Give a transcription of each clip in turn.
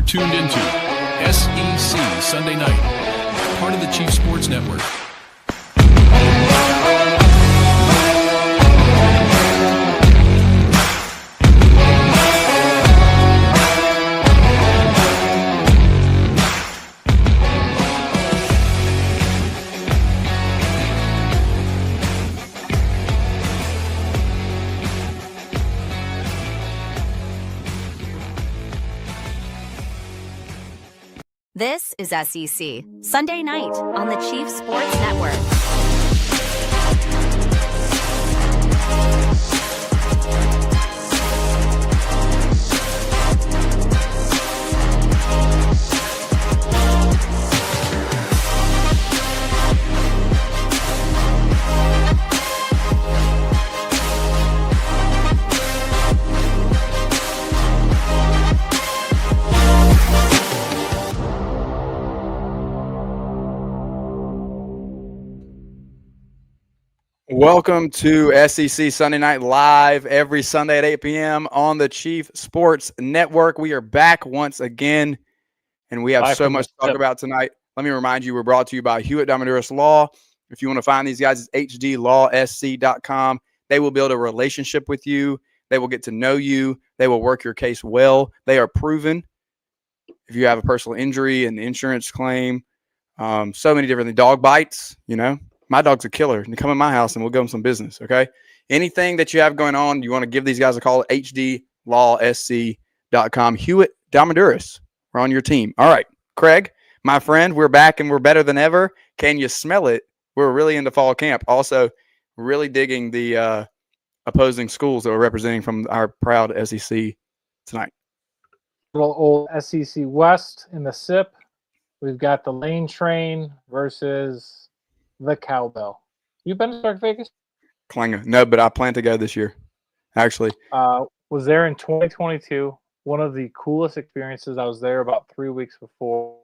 tuned into SEC Sunday Night, part of the Chief Sports Network. This is SEC Sunday Night on the Chief Sports Network. Welcome to SEC Sunday Night Live every Sunday at 8 p.m. on the Chief Sports Network. We are back once again, and we have so much to talk about tonight. Let me remind you, we're brought to you by Hewitt Diamonduras Law. If you want to find these guys, it's hdlawsc.com. They will build a relationship with you. They will get to know you. They will work your case well. They are proven. If you have a personal injury, an insurance claim, so many different things. Dog bites, my dog's a killer. You come in my house and we'll give them some business, okay? Anything that you have going on, you want to give these guys a call at hdlawsc.com. Hewitt Diamonduras, we're on your team. All right, Craig, my friend, we're back and we're better than ever. Can you smell it? We're really into fall camp. Also, really digging the opposing schools that we're representing from our proud SEC tonight. Little old SEC West in the SIP. We've got the Lane Train versus the Cowbell. You been to Stark Vegas? Klanga. No, but I plan to go this year, actually. Was there in 2022. One of the coolest experiences. I was there about 3 weeks before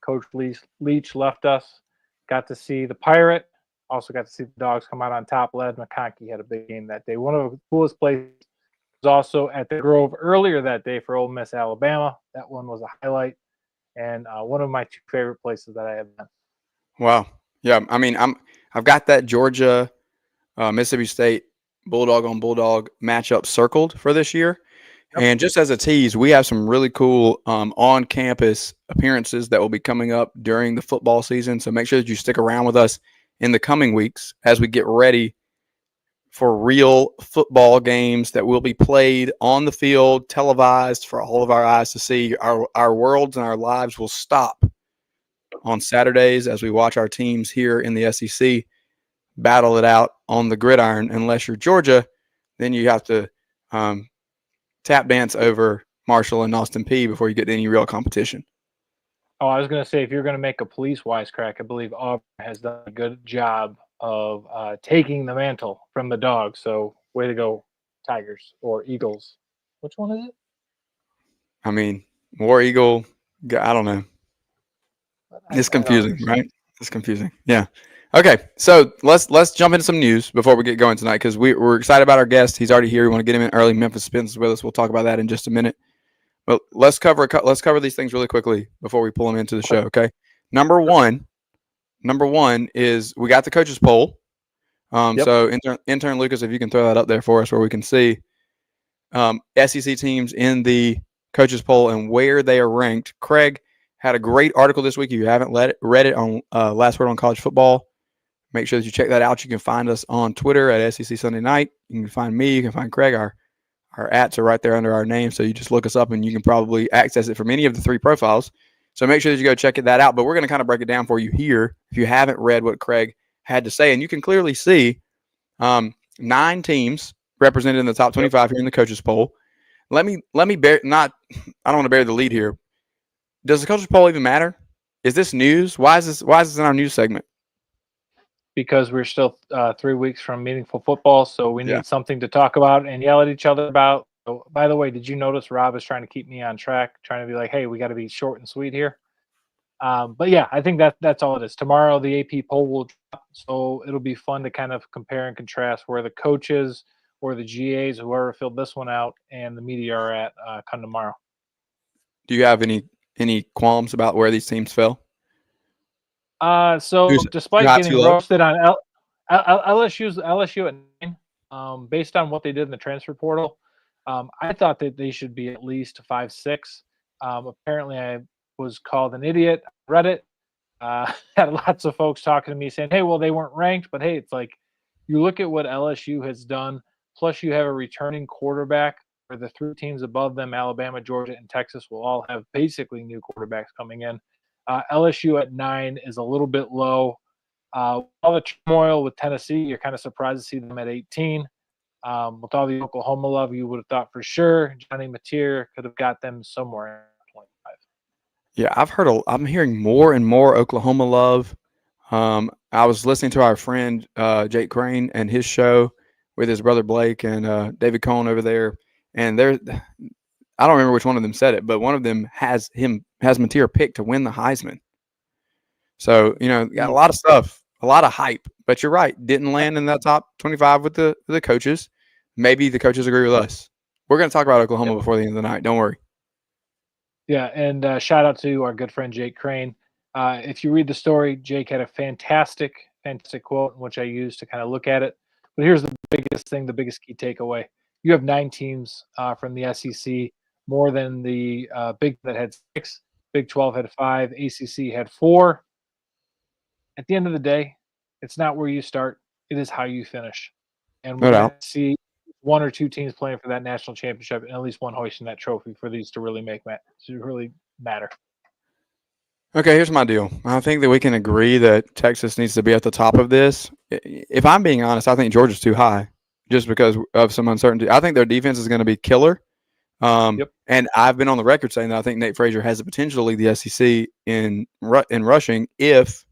Coach Leach left us. Got to see the Pirate. Also got to see the Dogs come out on top. Led McConkey had a big game that day. One of the coolest places was also at the Grove earlier that day for Ole Miss, Alabama. That one was a highlight. And one of my two favorite places that I have been. Wow. Yeah, I mean, I've got that Georgia, Mississippi State Bulldog on Bulldog matchup circled for this year. Yep. And just as a tease, we have some really cool on-campus appearances that will be coming up during the football season. So make sure that you stick around with us in the coming weeks as we get ready for real football games that will be played on the field, televised for all of our eyes to see. Our worlds and our lives will stop on Saturdays as we watch our teams here in the SEC battle it out on the gridiron. Unless you're Georgia, then you have to tap dance over Marshall and Austin Peay before you get to any real competition. Oh, I was going to say, if you're going to make a police wisecrack, I believe Auburn has done a good job of taking the mantle from the Dogs. So way to go, Tigers or Eagles. Which one is it? I mean, War Eagle, I don't know. It's confusing, right? It's confusing. Yeah. Okay, so let's jump into some news before we get going tonight because we're excited about our guest. He's already here. We want to get him in early. Memphis Spence is with us. We'll talk about that in just a minute. But let's cover these things really quickly before we pull them into the show. Okay. Number one is we got the coaches poll. Yep. So intern Lucas, if you can throw that up there for us, where we can see SEC teams in the coaches poll and where they are ranked. Craig had a great article this week. If you haven't read it on Last Word on College Football, make sure that you check that out. You can find us on Twitter at SEC Sunday Night. You can find me. You can find Craig. Our ats are right there under our name, so you just look us up and you can probably access it from any of the three profiles. So make sure that you go check that out. But we're going to kind of break it down for you here if you haven't read what Craig had to say. And you can clearly see 9 teams represented in the top 25 here in the coaches poll. Let me I don't want to bury the lead here. Does the coaches poll even matter? Is this news? Why is this in our news segment? Because we're still 3 weeks from meaningful football, so we need something to talk about and yell at each other about. So, by the way, did you notice Rob is trying to keep me on track, trying to be like, hey, we got to be short and sweet here? But yeah, I think that's all it is. Tomorrow, the AP poll will drop, so it'll be fun to kind of compare and contrast where the coaches or the GAs, whoever filled this one out, and the media are at come tomorrow. Do you have any any qualms about where these teams fell? So Too despite high, too getting low? roasted on LSU at 9, based on what they did in the transfer portal, I thought that they should be at least 5-6. Apparently, I was called an idiot. I read it. Had lots of folks talking to me saying, "Hey, well, they weren't ranked," but hey, it's like you look at what LSU has done. Plus, you have a returning quarterback. Where the 3 teams above them, Alabama, Georgia, and Texas, will all have basically new quarterbacks coming in. LSU at 9 is a little bit low. All the turmoil with Tennessee, you're kind of surprised to see them at 18. With all the Oklahoma love, you would have thought for sure Johnny Mateer could have got them somewhere in 25. Yeah, I'm hearing more and more Oklahoma love. I was listening to our friend Jake Crane and his show with his brother Blake and David Cohn over there, and I don't remember which one of them said it, but one of them has Mateer picked to win the Heisman. So got a lot of stuff, a lot of hype. But you're right, didn't land in that top 25 with the coaches. Maybe the coaches agree with us. We're going to talk about Oklahoma before the end of the night. Don't worry. Yeah, and shout out to our good friend Jake Crane. If you read the story, Jake had a fantastic quote, which I used to kind of look at it. But here's the biggest thing, the biggest key takeaway. You have 9 teams from the SEC, more than the Big that had 6. Big 12 had 5. ACC had 4. At the end of the day, it's not where you start. It is how you finish. And No we're going doubt. to see 1 or 2 teams playing for that national championship and at least one hoisting that trophy for these to really matter. Okay, here's my deal. I think that we can agree that Texas needs to be at the top of this. If I'm being honest, I think Georgia's too high just because of some uncertainty. I think their defense is going to be killer. And I've been on the record saying that I think Nate Frazier has the potential to lead the SEC in rushing if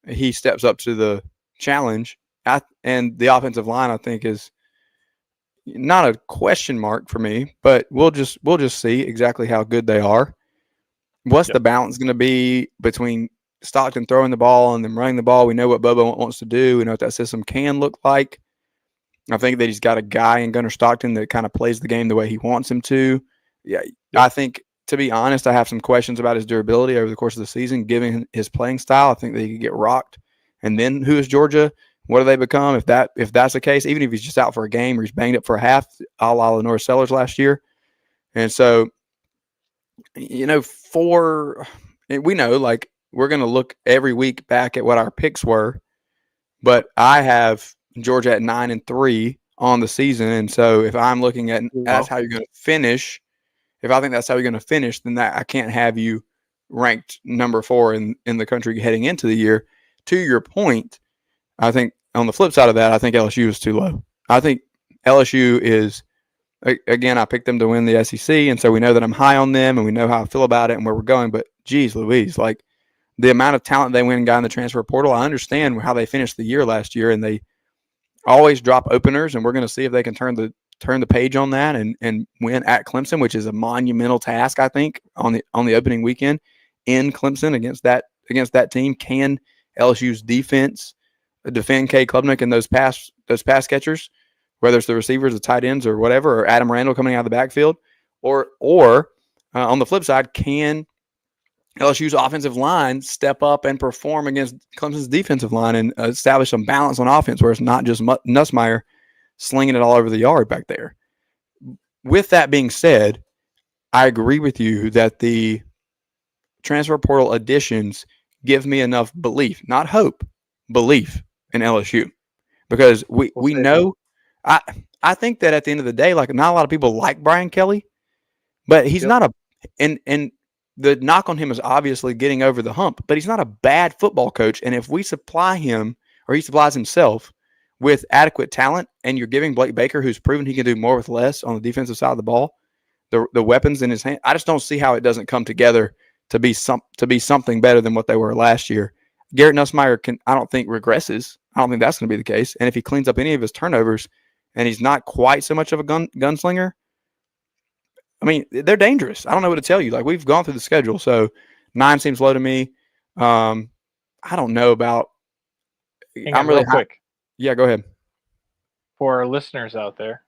he steps up to the challenge. And the offensive line, I think, is not a question mark for me, but we'll just see exactly how good they are. What's the balance going to be between Stockton throwing the ball and them running the ball? We know what Bubba wants to do. We know what that system can look like. I think that he's got a guy in Gunnar Stockton that kind of plays the game the way he wants him to. Yeah, I think, to be honest, I have some questions about his durability over the course of the season, given his playing style. I think that he could get rocked. And then who is Georgia? What do they become if that's the case? Even if he's just out for a game or he's banged up for a half, a la Lenore Sellers last year. And so, we know, like, we're going to look every week back at what our picks were, but I have Georgia at 9-3 on the season. And so if I'm looking at that's how you're going to finish, if I think that's how you're going to finish, then I can't have you ranked number 4 in the country heading into the year. To your point, I think on the flip side of that, I think LSU is too low. I think LSU is, again, I picked them to win the SEC, and so we know that I'm high on them, and we know how I feel about it and where we're going. But, geez Louise, like the amount of talent they went and got in the transfer portal, I understand how they finished the year last year, and they always drop openers, and we're going to see if they can turn the page on that and win at Clemson, which is a monumental task, I think, on the opening weekend in Clemson against that team. Can LSU's defense defend Cade Klubnik and those pass catchers, whether it's the receivers, the tight ends, or whatever, or Adam Randall coming out of the backfield, or on the flip side, can LSU's offensive line step up and perform against Clemson's defensive line and establish some balance on offense where it's not just Nussmeier slinging it all over the yard back there. With that being said, I agree with you that the transfer portal additions give me enough belief, not hope, belief in LSU, because we know. I think that at the end of the day, like, not a lot of people like Brian Kelly, but he's not a and the knock on him is obviously getting over the hump, but he's not a bad football coach. And if we supply him, or he supplies himself with adequate talent, and you're giving Blake Baker, who's proven he can do more with less on the defensive side of the ball, the weapons in his hand, I just don't see how it doesn't come together to be something better than what they were last year. Garrett Nussmeier I don't think regresses. I don't think that's going to be the case. And if he cleans up any of his turnovers and he's not quite so much of a gunslinger, I mean, they're dangerous. I don't know what to tell you. Like, we've gone through the schedule, so 9 seems low to me. I don't know about. I'm really quick. Yeah, go ahead. For our listeners out there,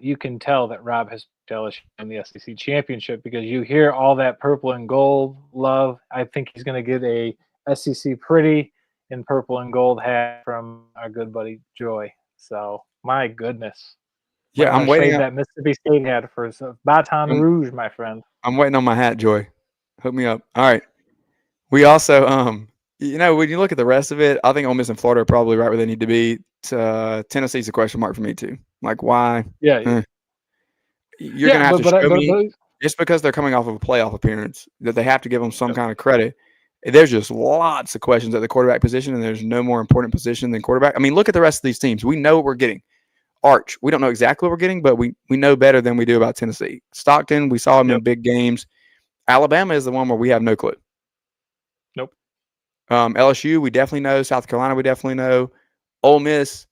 you can tell that Rob has to LSU in the SEC championship, because you hear all that purple and gold love. I think he's going to get a SEC pretty in purple and gold hat from our good buddy Joy. So my goodness. Yeah, I'm waiting. That Mississippi State hat for Baton Rouge, my friend. I'm waiting on my hat, Joy. Hook me up. All right. We also, when you look at the rest of it, I think Ole Miss and Florida are probably right where they need to be. Tennessee's a question mark for me too. Like, why? Yeah. You're going to have to show me, just because they're coming off of a playoff appearance, that they have to give them some kind of credit. There's just lots of questions at the quarterback position, and there's no more important position than quarterback. I mean, look at the rest of these teams. We know what we're getting. Arch, we don't know exactly what we're getting, but we know better than we do about Tennessee. Stockton, we saw him in big games. Alabama is the one where we have no clue. Nope. LSU, we definitely know. South Carolina, we definitely know. Ole Miss,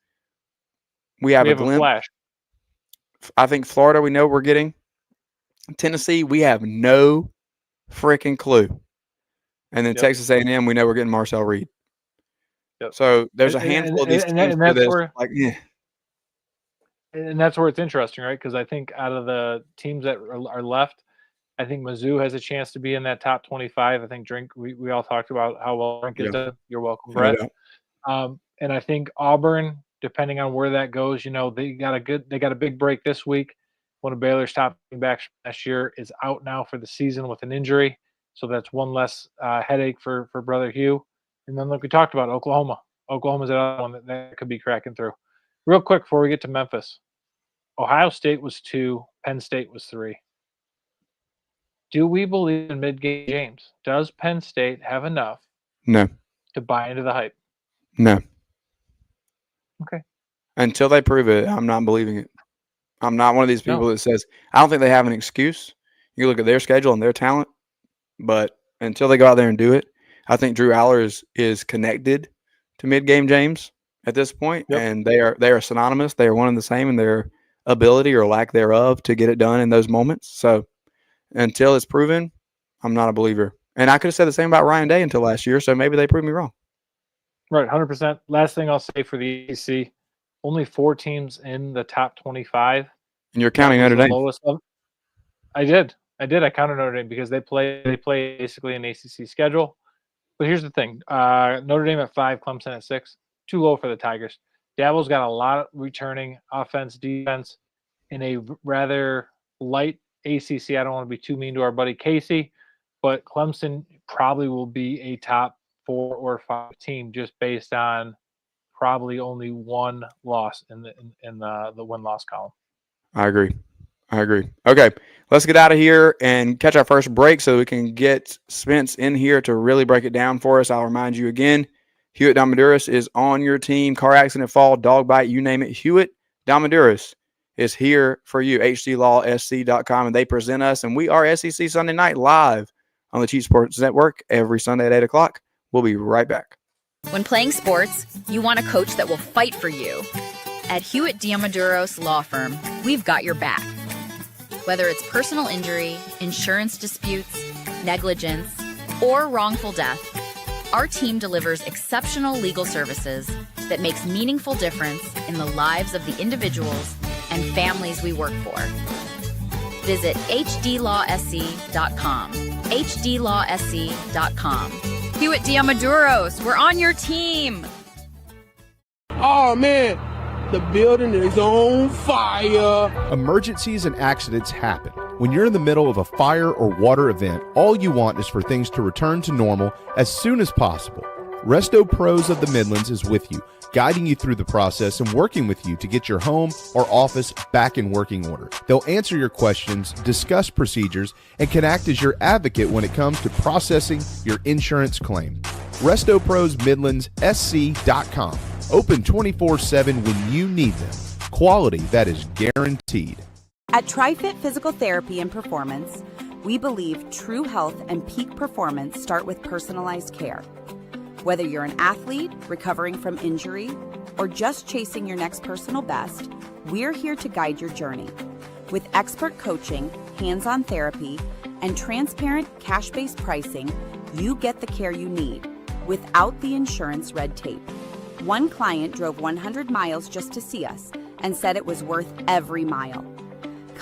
we have a glimpse. Flash. I think Florida, we know what we're getting. Tennessee, we have no freaking clue. And then Texas A&M, we know we're getting Marcel Reed. Yep. So there's a handful of these teams for this. And that's where it's interesting, right? Because I think out of the teams that are left, I think Mizzou has a chance to be in that top 25. I think we all talked about how well Drink is done. You're welcome, Brett. And I think Auburn, depending on where that goes, they got a big break this week. One of Baylor's top backs last year is out now for the season with an injury. So that's one less headache for Brother Hugh. And then, like we talked about, Oklahoma. Oklahoma's another one that could be cracking through. Real quick before we get to Memphis, Ohio State was 2, Penn State was 3. Do we believe in mid-game games? Does Penn State have enough to buy into the hype? No. Okay. Until they prove it, I'm not believing it. I'm not one of these people that says, I don't think they have an excuse. You look at their schedule and their talent, but until they go out there and do it, I think Drew Aller is connected to mid-game James at this point, and they are synonymous. They are one and the same in their ability or lack thereof to get it done in those moments. So until it's proven, I'm not a believer. And I could have said the same about Ryan Day until last year, so maybe they proved me wrong. Right, 100%. Last thing I'll say for the ACC, only 4 teams in the top 25. And you're counting Notre Dame. I did. I counted Notre Dame because they play basically an ACC schedule. But here's the thing. Notre Dame at 5, Clemson at 6. Too low for the Tigers. Dabo's got a lot of returning offense, defense in a rather light ACC. I don't want to be too mean to our buddy Casey, but Clemson probably will be a top 4 or 5 team just based on probably only one loss in the win-loss column. I agree. Okay, let's get out of here and catch our first break so we can get Spence in here to really break it down for us. I'll remind you again, Hewitt Domaduras is on your team. Car accident, fall, dog bite, you name it. Hewitt Domaduras is here for you. HDLawSC.com, and they present us, and we are SEC Sunday Night live on the Chief Sports Network every Sunday at 8 o'clock. We'll be right back. When playing sports, you want a coach that will fight for you. At Hewitt Diamaduros Law Firm, we've got your back. Whether it's personal injury, insurance disputes, negligence, or wrongful death, our team delivers exceptional legal services that makes meaningful difference in the lives of the individuals and families we work for. Visit hdlawsc.com. hdlawsc.com. Hewitt Diamaduros, we're on your team. Oh, man. The building is on fire. Emergencies and accidents happen. When you're in the middle of a fire or water event, all you want is for things to return to normal as soon as possible. Resto Pros of the Midlands is with you, guiding you through the process and working with you to get your home or office back in working order. They'll answer your questions, discuss procedures, and can act as your advocate when it comes to processing your insurance claim. Resto Pros Midlands SC.com. Open 24/7 when you need them. Quality that is guaranteed. At TriFit Physical Therapy and Performance, we believe true health and peak performance start with personalized care. Whether you're an athlete recovering from injury or just chasing your next personal best, we're here to guide your journey. With expert coaching, hands-on therapy, and transparent cash-based pricing, you get the care you need without the insurance red tape. One client drove 100 miles just to see us and said it was worth every mile.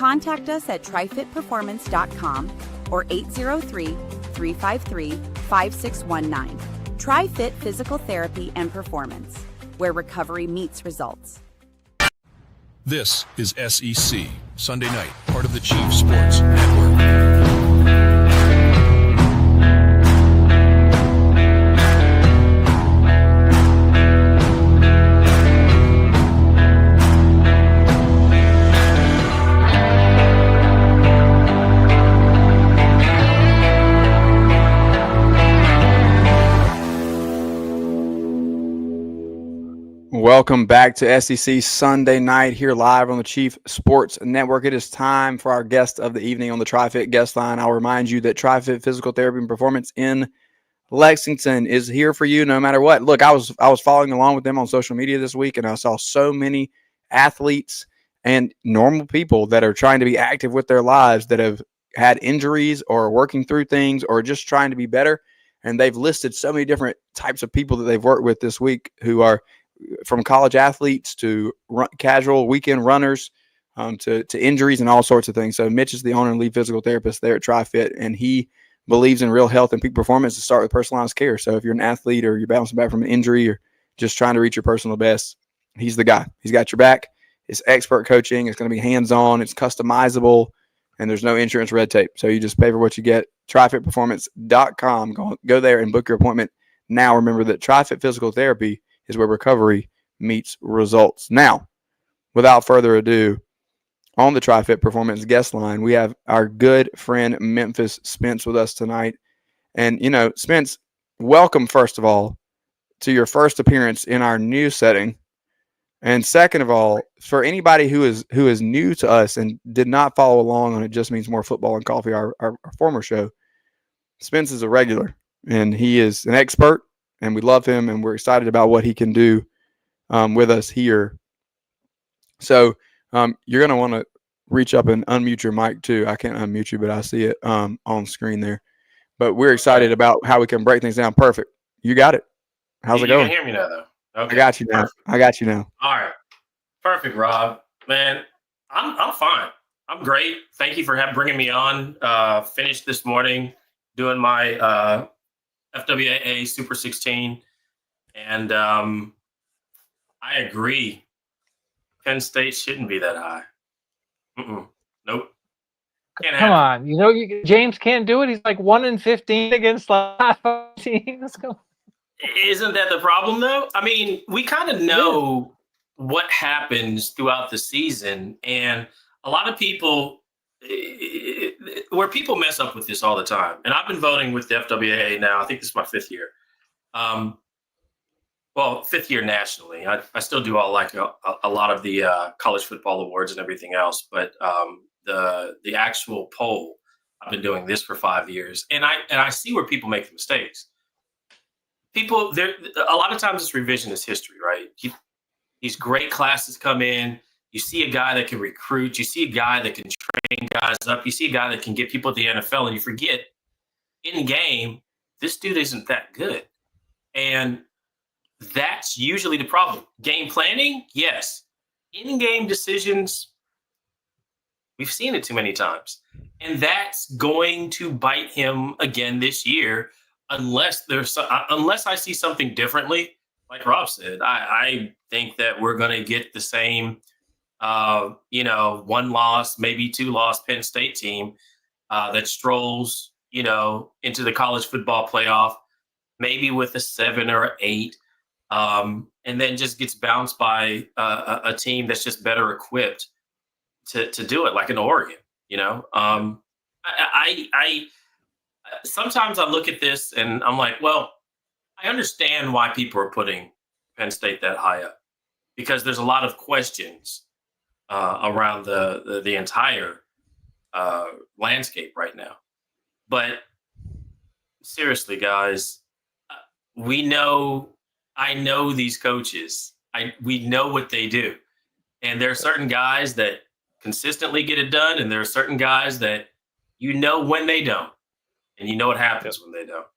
Contact us at trifitperformance.com or 803-353-5619. TriFit Physical Therapy and Performance, where recovery meets results. This is SEC Sunday Night, part of the Chief Sports Network. Welcome back to SEC Sunday Night here live on the Chief Sports Network. It is time for our guest of the evening on the TriFit guest line. I'll remind you that TriFit Physical Therapy and Performance in Lexington is here for you no matter what. Look, I was following along with them on social media this week, and I saw so many athletes and normal people that are trying to be active with their lives that have had injuries or are working through things or just trying to be better. And they've listed so many different types of people that they've worked with this week who are from college athletes to casual weekend runners to injuries and all sorts of things. So Mitch is the owner and lead physical therapist there at TriFit, and he believes in real health and peak performance to start with personalized care. So if you're an athlete or you're bouncing back from an injury or just trying to reach your personal best, he's the guy. He's got your back. It's expert coaching. It's going to be hands-on. It's customizable, and there's no insurance red tape. So you just pay for what you get. TriFitPerformance.com. Go there and book your appointment now. Remember that TriFit Physical Therapy is where recovery meets results. Now, without further ado, on the TriFit Performance guest line, we have our good friend Memphis Spence with us tonight. And, Spence, welcome, first of all, to your first appearance in our new setting. And second of all, for anybody who is new to us and did not follow along on It Just Means More Football and Coffee, our former show, Spence is a regular, and he is an expert. And we love him, and we're excited about what he can do with us here. So you're going to want to reach up and unmute your mic, too. I can't unmute you, but I see it on screen there. But we're excited about how we can break things down. Perfect. You got it. How's it going? You can hear me now, though. Okay. I got you now. Perfect. I got you now. All right. Perfect, Rob. Man, I'm fine. I'm great. Thank you for bringing me on. Finished this morning doing my FWAA Super 16, and I agree. Penn State shouldn't be that high. Nope. Come on, James can't do it. He's like 1-15 against teams. Isn't that the problem, though? I mean, we kind of know what happens throughout the season, and a lot of people. Where people mess up with this all the time, and I've been voting with the FWAA now. I think this is my fifth year. Fifth year nationally. I still do all a lot of the college football awards and everything else, but the actual poll, I've been doing this for 5 years, and I see where people make the mistakes. People there a lot of times it's revisionist history, right? These great classes come in. You see a guy that can recruit. You see a guy that can train guys up. You see a guy that can get people at the NFL, and you forget in game, this dude isn't that good. And that's usually the problem. Game planning, yes. In-game decisions, we've seen it too many times. And that's going to bite him again this year unless I see something differently. Like Rob said, I think that we're going to get the same – one loss, maybe 2 loss Penn State team that strolls, into the college football playoff, maybe with a 7 or 8, and then just gets bounced by a team that's just better equipped to do it, like in Oregon. I sometimes I look at this and I'm like, well, I understand why people are putting Penn State that high up, because there's a lot of questions around the entire landscape right now. But seriously, guys, I know these coaches. We know what they do. And there are certain guys that consistently get it done, and there are certain guys that when they don't, and what happens when they don't.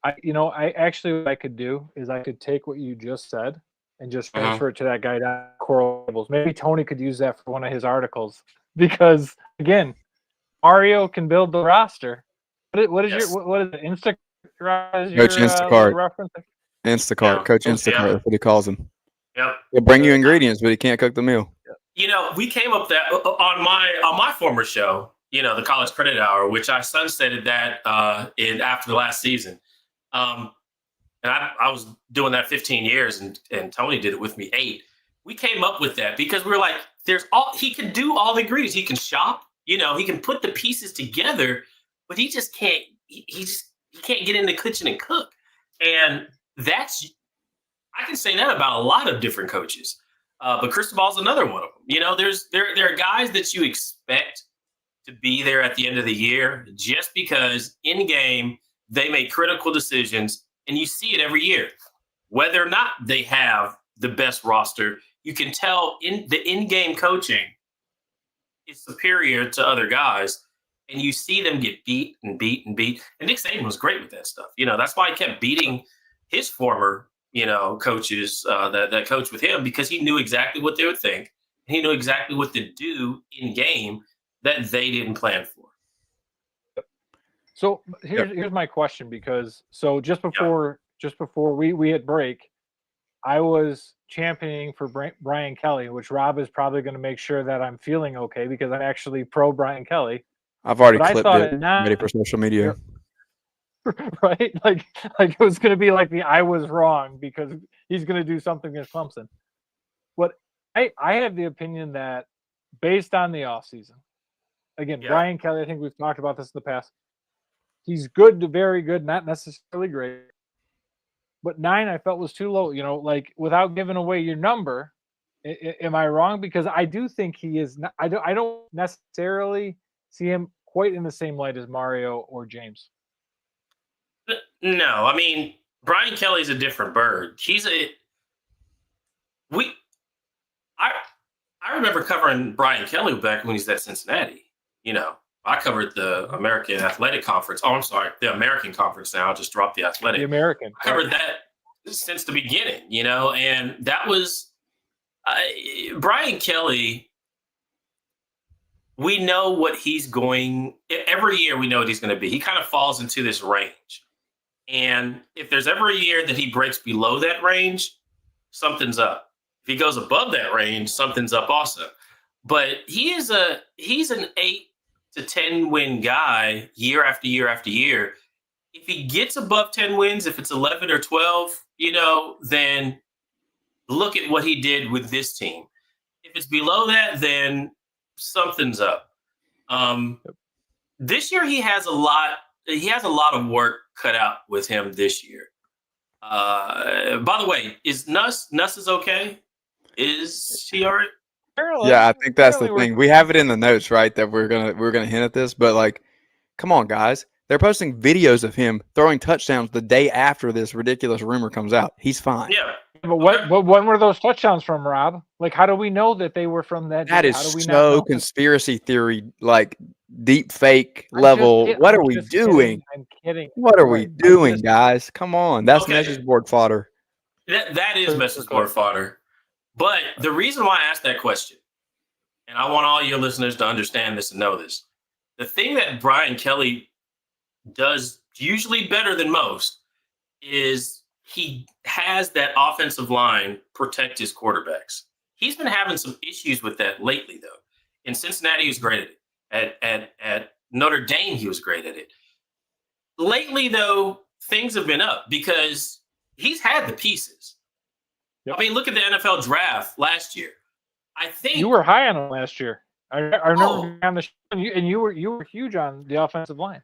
What I could do is I could take what you just said and just transfer it to that guy down Coral Gables. Maybe Tony could use that for one of his articles. because again, Mario can build the roster. What is Yes. what is it? Instacart is Coach your Instacart. reference? Instacart, Yeah. Coach Yeah. Instacart. That's what he calls him. Yep. He'll bring you ingredients, but he can't cook the meal. We came up that on my former show, the College Credit Hour, which I sunsetted that in after the last season. And I was doing that 15 years, and Tony did it with me 8. We came up with that because we were like, he can do all the ingredients. He can shop, he can put the pieces together, but he just can't. He can't get in the kitchen and cook. And I can say that about a lot of different coaches. But Cristobal's another one of them. There are guys that you expect to be there at the end of the year just because in game they make critical decisions, and you see it every year. Whether or not they have the best roster, you can tell in the in-game coaching is superior to other guys, and you see them get beat and beat and beat. And Nick Saban was great with that stuff. That's why he kept beating his former coaches that coached with him, because he knew exactly what they would think. He knew exactly what to do in game that they didn't plan for. So here's my question, because just before we hit break, I was championing for Brian Kelly, which Rob is probably going to make sure that I'm feeling okay because I'm actually pro Brian Kelly. I've already But clipped it, ready for social media. Right? Like it was going to be like I was wrong because he's going to do something against Clemson. But I have the opinion that based on the offseason, again, Brian Kelly, I think we've talked about this in the past. He's good to very good, not necessarily great. But 9 I felt was too low, without giving away your number. Am I wrong? Because I do think he is not, I don't necessarily see him quite in the same light as Mario or James. No, I mean, Brian Kelly's a different bird. I remember covering Brian Kelly back when he was at Cincinnati. I covered the American Athletic Conference. Oh, I'm sorry, the American Conference now. I just dropped the athletic. The American. I covered that since the beginning, and that was Brian Kelly. We know what he's going – every year we know what he's going to be. He kind of falls into this range. And if there's ever a year that he breaks below that range, something's up. If he goes above that range, something's up also. But he's an 8 to 10 win guy year after year after year. If he gets above 10 wins, if it's 11 or 12, then look at what he did with this team. If it's below that, then something's up. This year he has a lot of work cut out with him this year. By the way, is Nuss is okay? Is he all right? Yeah, I think that's the thing. We have it in the notes, right, that we're gonna hint at this, but come on, guys. They're posting videos of him throwing touchdowns the day after this ridiculous rumor comes out. He's fine. Yeah. But when were those touchdowns from, Rob? How do we know that they were from that? That is so conspiracy theory, deep fake level. What are we doing? I'm kidding. What are we doing, guys? Come on. That's message board fodder. That is message board fodder. But the reason why I asked that question, and I want all your listeners to understand this and know this, the thing that Brian Kelly does usually better than most is he has that offensive line protect his quarterbacks. He's been having some issues with that lately, though. In Cincinnati, he was great at it. At Notre Dame, he was great at it. Lately, though, things have been up because he's had the pieces. Yep. I mean, look at the NFL draft last year. I think you were high on him last year. I remember on the show, and you were huge on the offensive line.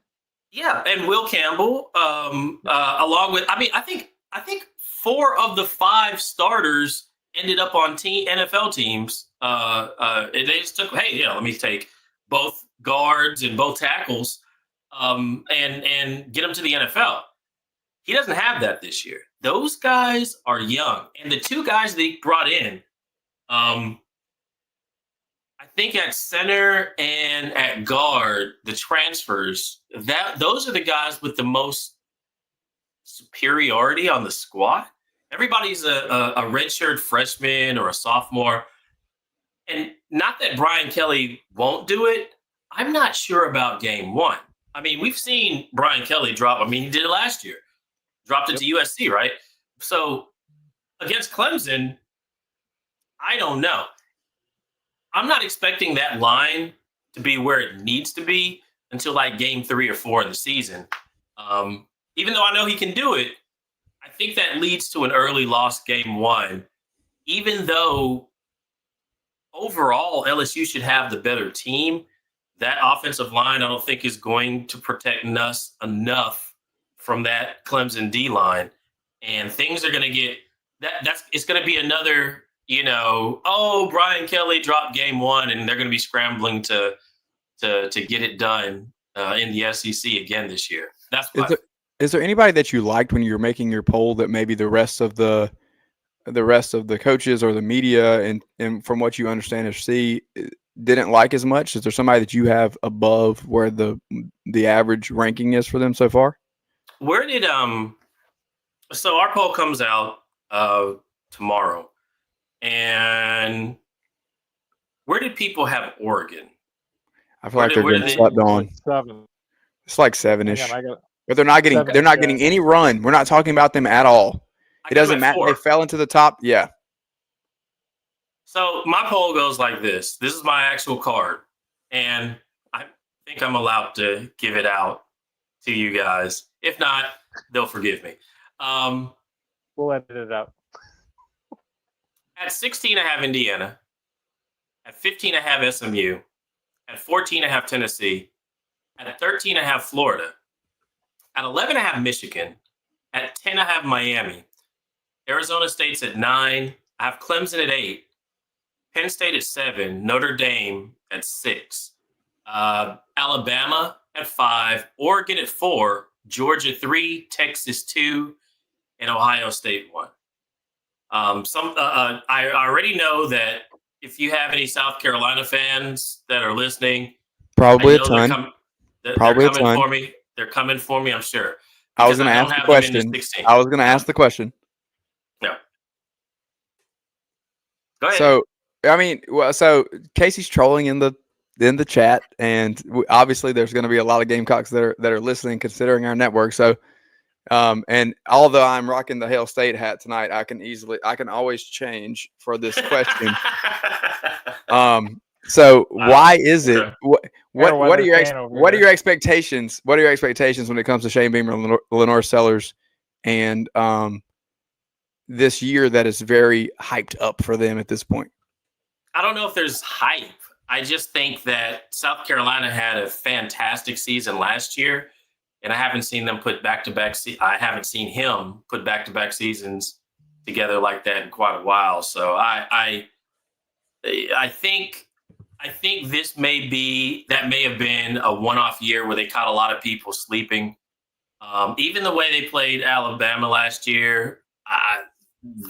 Yeah, and Will Campbell, along with I think 4 of the 5 starters ended up on NFL teams. They just took, let me take both guards and both tackles, and get them to the NFL. He doesn't have that this year. Those guys are young, and the 2 guys that he brought in, I think at center and at guard, the transfers, those are the guys with the most superiority on the squad. Everybody's a redshirt freshman or a sophomore. And not that Brian Kelly won't do it. I'm not sure about game one. I mean, we've seen Brian Kelly drop. I mean, he did it last year. Dropped it to USC, right? So against Clemson, I don't know. I'm not expecting that line to be where it needs to be until like game 3 or 4 in the season. Even though I know he can do it, I think that leads to an early loss game 1, even though overall LSU should have the better team. That offensive line, I don't think, is going to protect us enough from that Clemson D line. And things are going to get it's going to be another, Brian Kelly dropped game 1, and they're going to be scrambling to get it done in the SEC again this year. That's why. Is there anybody that you liked when you were making your poll that maybe the rest of the coaches or the media and from what you understand or see didn't like as much? Is there somebody that you have above where the average ranking is for them so far? Where did so our poll comes out tomorrow, and where did people have Oregon? I feel like they're getting slept on. 7. It's like 7-ish. But they're not Seven, getting any run. We're not talking about them at all. It doesn't matter. They fell into the top. Yeah. So my poll goes like this. This is my actual card, and I think I'm allowed to give it out to you guys. If not, they'll forgive me. We'll edit it out. At 16, I have Indiana. At 15, I have SMU. At 14, I have Tennessee. At 13, I have Florida. At 11, I have Michigan. At 10, I have Miami. Arizona State's at 9. I have Clemson at 8. Penn State at 7. Notre Dame at 6. Alabama at 5. Oregon at 4. Georgia 3. Texas 2. And Ohio State 1. I already know that if you have any South Carolina fans that are listening, probably a ton. They're coming for me. They're coming for me, I'm sure. I was going to ask the question. No. Go ahead. So Casey's trolling in the chat, and obviously there's going to be a lot of Gamecocks that are listening, considering our network. So, and although I'm rocking the Hail State hat tonight, I can always change for this question. So why is it? What are your expectations? What are your expectations when it comes to Shane Beamer, Lenore Sellers, and this year that is very hyped up for them at this point? I don't know if there's hype. I just think that South Carolina had a fantastic season last year, and I haven't seen them put back-to-back. I haven't seen him put back-to-back seasons together like that in quite a while. So I think this may have been a one-off year where they caught a lot of people sleeping. Even the way they played Alabama last year,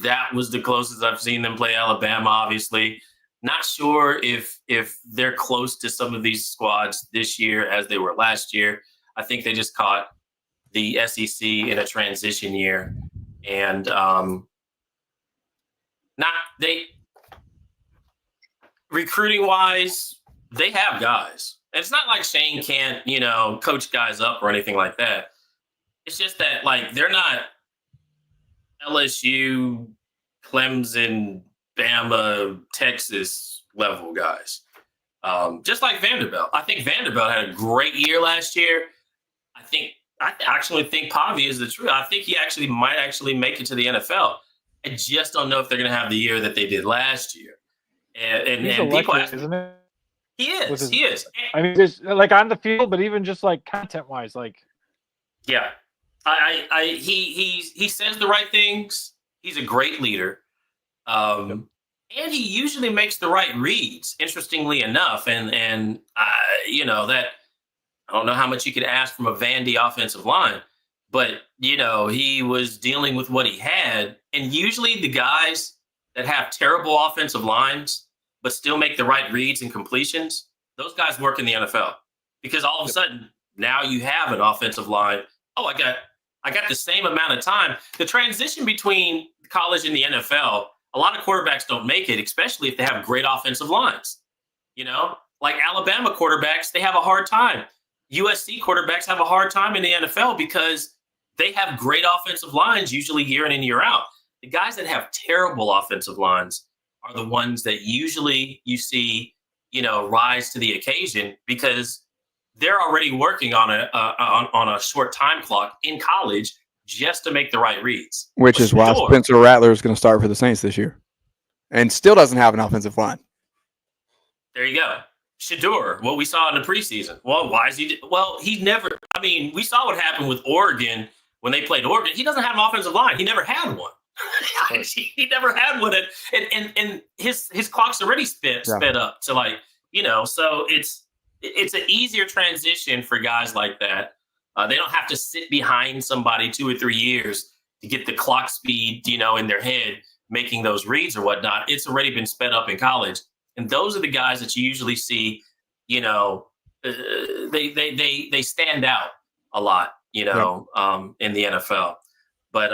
that was the closest I've seen them play Alabama, obviously. Not sure if they're close to some of these squads this year as they were last year. I think they just caught the SEC in a transition year. And recruiting wise, they have guys. And it's not like Shane can't, coach guys up or anything like that. It's just that, like, they're not LSU, Clemson, Bama, Texas level guys. Just like Vanderbilt. I think Vanderbilt had a great year last year. I actually think Pavi is the truth. I think he might make it to the NFL. I just don't know if they're going to have the year that they did last year. And people ask, isn't it? He is. I mean, just like on the field, but even just like content wise, like. Yeah, he says the right things. He's a great leader, and he usually makes the right reads. Interestingly enough, and that I don't know how much you could ask from a Vandy offensive line, but he was dealing with what he had, and usually the guys that have terrible offensive lines but still make the right reads and completions, those guys work in the NFL because all of a sudden now you have an offensive line. Oh, I got the same amount of time. The transition between college and the NFL, a lot of quarterbacks don't make it, especially if they have great offensive lines. Like Alabama quarterbacks, they have a hard time. USC quarterbacks have a hard time in the NFL because they have great offensive lines, usually year in and year out. The guys that have terrible offensive lines are the ones that usually you see, rise to the occasion because they're already working on a short time clock in college just to make the right reads. Which is why Spencer Rattler is going to start for the Saints this year, and still doesn't have an offensive line. There you go. Shador, what we saw in the preseason. Well, why is he? Well, he never. I mean, we saw what happened with Oregon when they played Oregon. He doesn't have an offensive line. He never had one. He never had one, and his clock's already sped up to So it's an easier transition for guys like that. They don't have to sit behind somebody 2 or 3 years to get the clock speed, in their head, making those reads or whatnot. It's already been sped up in college. And those are the guys that you usually see, they stand out a lot, in the NFL. But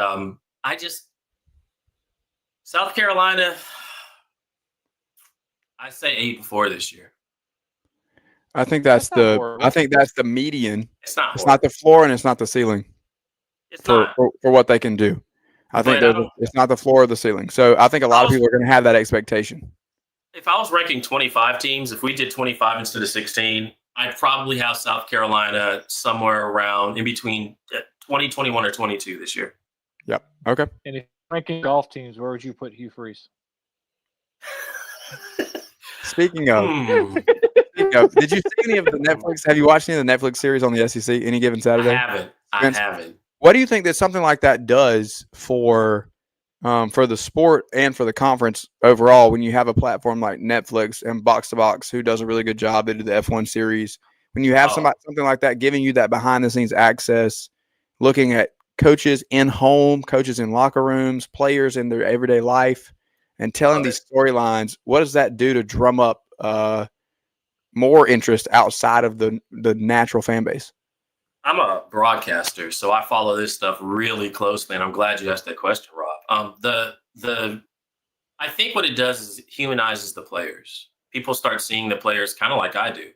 South Carolina, I say 8-4 this year. I think that's the median. It's not the floor and it's not the ceiling. For what they can do. I think it's not the floor or the ceiling. So I think a lot of people are going to have that expectation. If I was ranking 25 teams, if we did 25 instead of 16, I'd probably have South Carolina somewhere around in between 20, 21, or 22 this year. Yep. Okay. And if you're ranking golf teams, where would you put Hugh Freeze? Speaking of, did you see any of the Netflix? Have you watched any of the Netflix series on the SEC any given Saturday? I haven't. What do you think that something like that does for the sport and for the conference overall when you have a platform like Netflix and Box to Box, who does a really good job? They do the F1 series. When you have something like that giving you that behind-the-scenes access, looking at coaches in home, coaches in locker rooms, players in their everyday life, and telling these storylines, what does that do to drum up more interest outside of the natural fan base? I'm a broadcaster, so I follow this stuff really closely, and I'm glad you asked that question, Rob. I think what it does is it humanizes the players. People start seeing the players kind of like I do.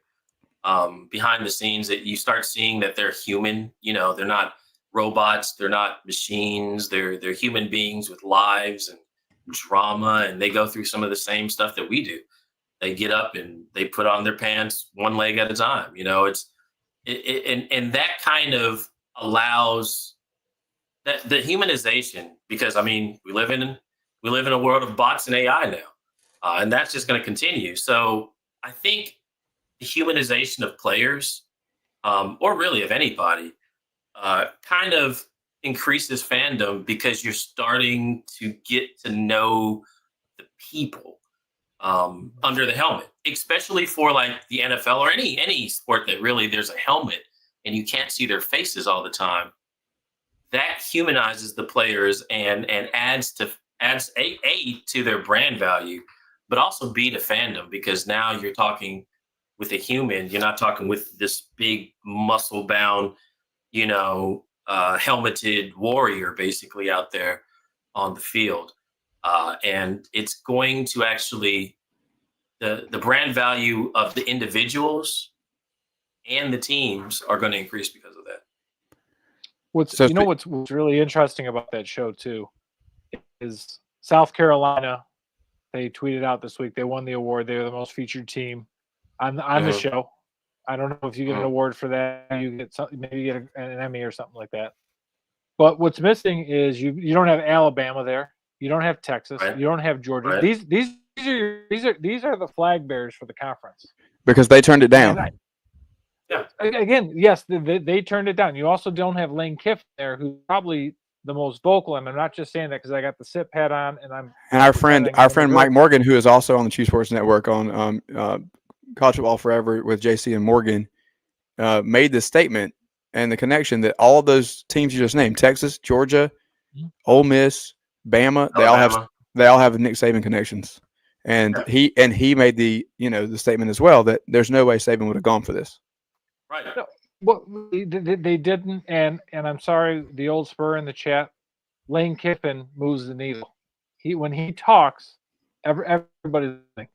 Behind the scenes, that you start seeing that they're human. They're not robots, they're not machines. They're human beings with lives and drama, and they go through some of the same stuff that we do. They get up and they put on their pants one leg at a time. And that kind of allows that the humanization, because we live in a world of bots and AI now, and that's just going to continue. So I think the humanization of players, or really of anybody, kind of increases fandom because you're starting to get to know the people under the helmet, especially for like the NFL or any sport that really there's a helmet and you can't see their faces all the time. That humanizes the players and adds A to their brand value, but also B to fandom, because now you're talking with a human. You're not talking with this big muscle bound, helmeted warrior basically out there on the field. And it's going to actually, the brand value of the individuals and the teams are going to increase because of that. What's really interesting about that show too is South Carolina. They tweeted out this week they won the award. They were the most featured team on the show. I don't know if you get an award for that. You get maybe you get an Emmy or something like that. But what's missing is you don't have Alabama there. You don't have Texas. Right. You don't have Georgia. Right. These are the flag bearers for the conference because they turned it down. Again, yes, they turned it down. You also don't have Lane Kiffin there, who's probably the most vocal, and I'm not just saying that because I got the SIP hat on, and our friend Mike Morgan, who is also on the Chief Sports Network on College Football Forever with JC and Morgan, made this statement and the connection that all those teams you just named, Texas, Georgia, Ole Miss, Bama, they all have Nick Saban connections, and he made the statement as well that there's no way Saban would have gone for this. Right. No, well, they didn't, and I'm sorry, the old spur in the chat. Lane Kiffin moves the needle. when he talks, everybody's listening.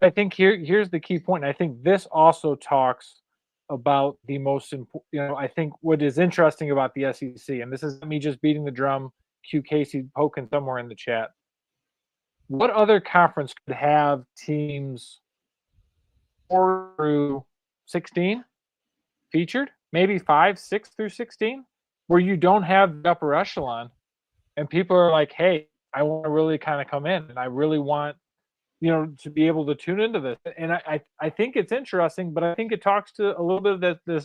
I think here's the key point. I think this also talks about the most important. I think what is interesting about the SEC, and this is me just beating the drum. Q Casey poking somewhere in the chat. What other conference could have teams 4 through 16 featured? Maybe 5, 6 through 16, where you don't have the upper echelon, and people are like, "Hey, I want to really kind of come in, and I really want." To be able to tune into this. And I think it's interesting, but I think it talks to a little bit that the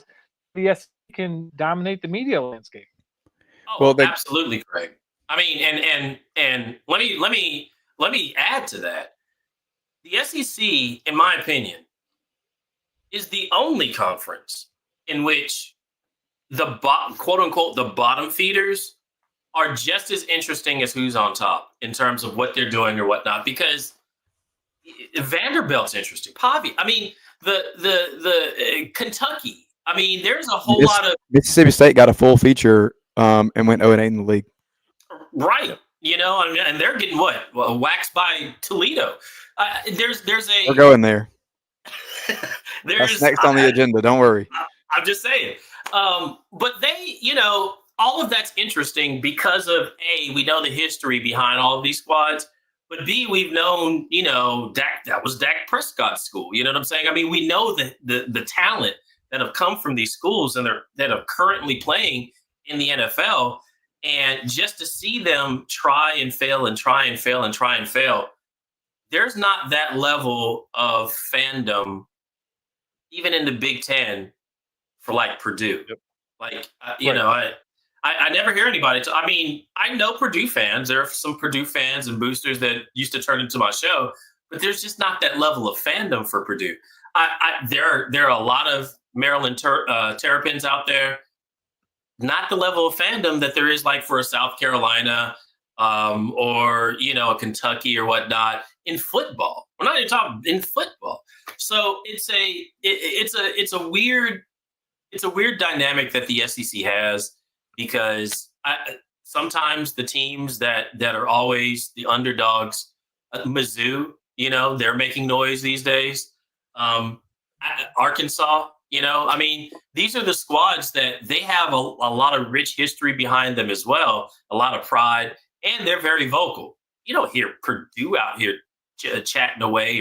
SEC can dominate the media landscape. Oh, well, absolutely, Craig. I mean, and let me add to that. The SEC, in my opinion, is the only conference in which the quote unquote the bottom feeders are just as interesting as who's on top in terms of what they're doing or whatnot, because Vanderbilt's interesting. Pavi. I mean, the Kentucky. I mean, there's a whole lot of Mississippi State got a full feature and went 0-8 in the league. Right. And they're getting waxed by Toledo. We're going there. That's next on the agenda. Don't worry. I'm just saying. But they, all of that's interesting because of A, we know the history behind all of these squads. But B, we've known, that was Dak Prescott's school. You know what I'm saying? I mean, we know the talent that have come from these schools and that are currently playing in the NFL. And just to see them try and fail and try and fail and try and fail, there's not that level of fandom, even in the Big Ten, for like Purdue. Yep. I never hear anybody. I know Purdue fans. There are some Purdue fans and boosters that used to turn into my show, but there's just not that level of fandom for Purdue. There are a lot of Maryland Terrapins out there. Not the level of fandom that there is like for a South Carolina or a Kentucky or whatnot in football. We're not even talking in football. So it's a weird dynamic that the SEC has. Because sometimes the teams that are always the underdogs, Mizzou, they're making noise these days. Arkansas, these are the squads that they have a lot of rich history behind them as well, a lot of pride, and they're very vocal. You don't hear Purdue out here chatting away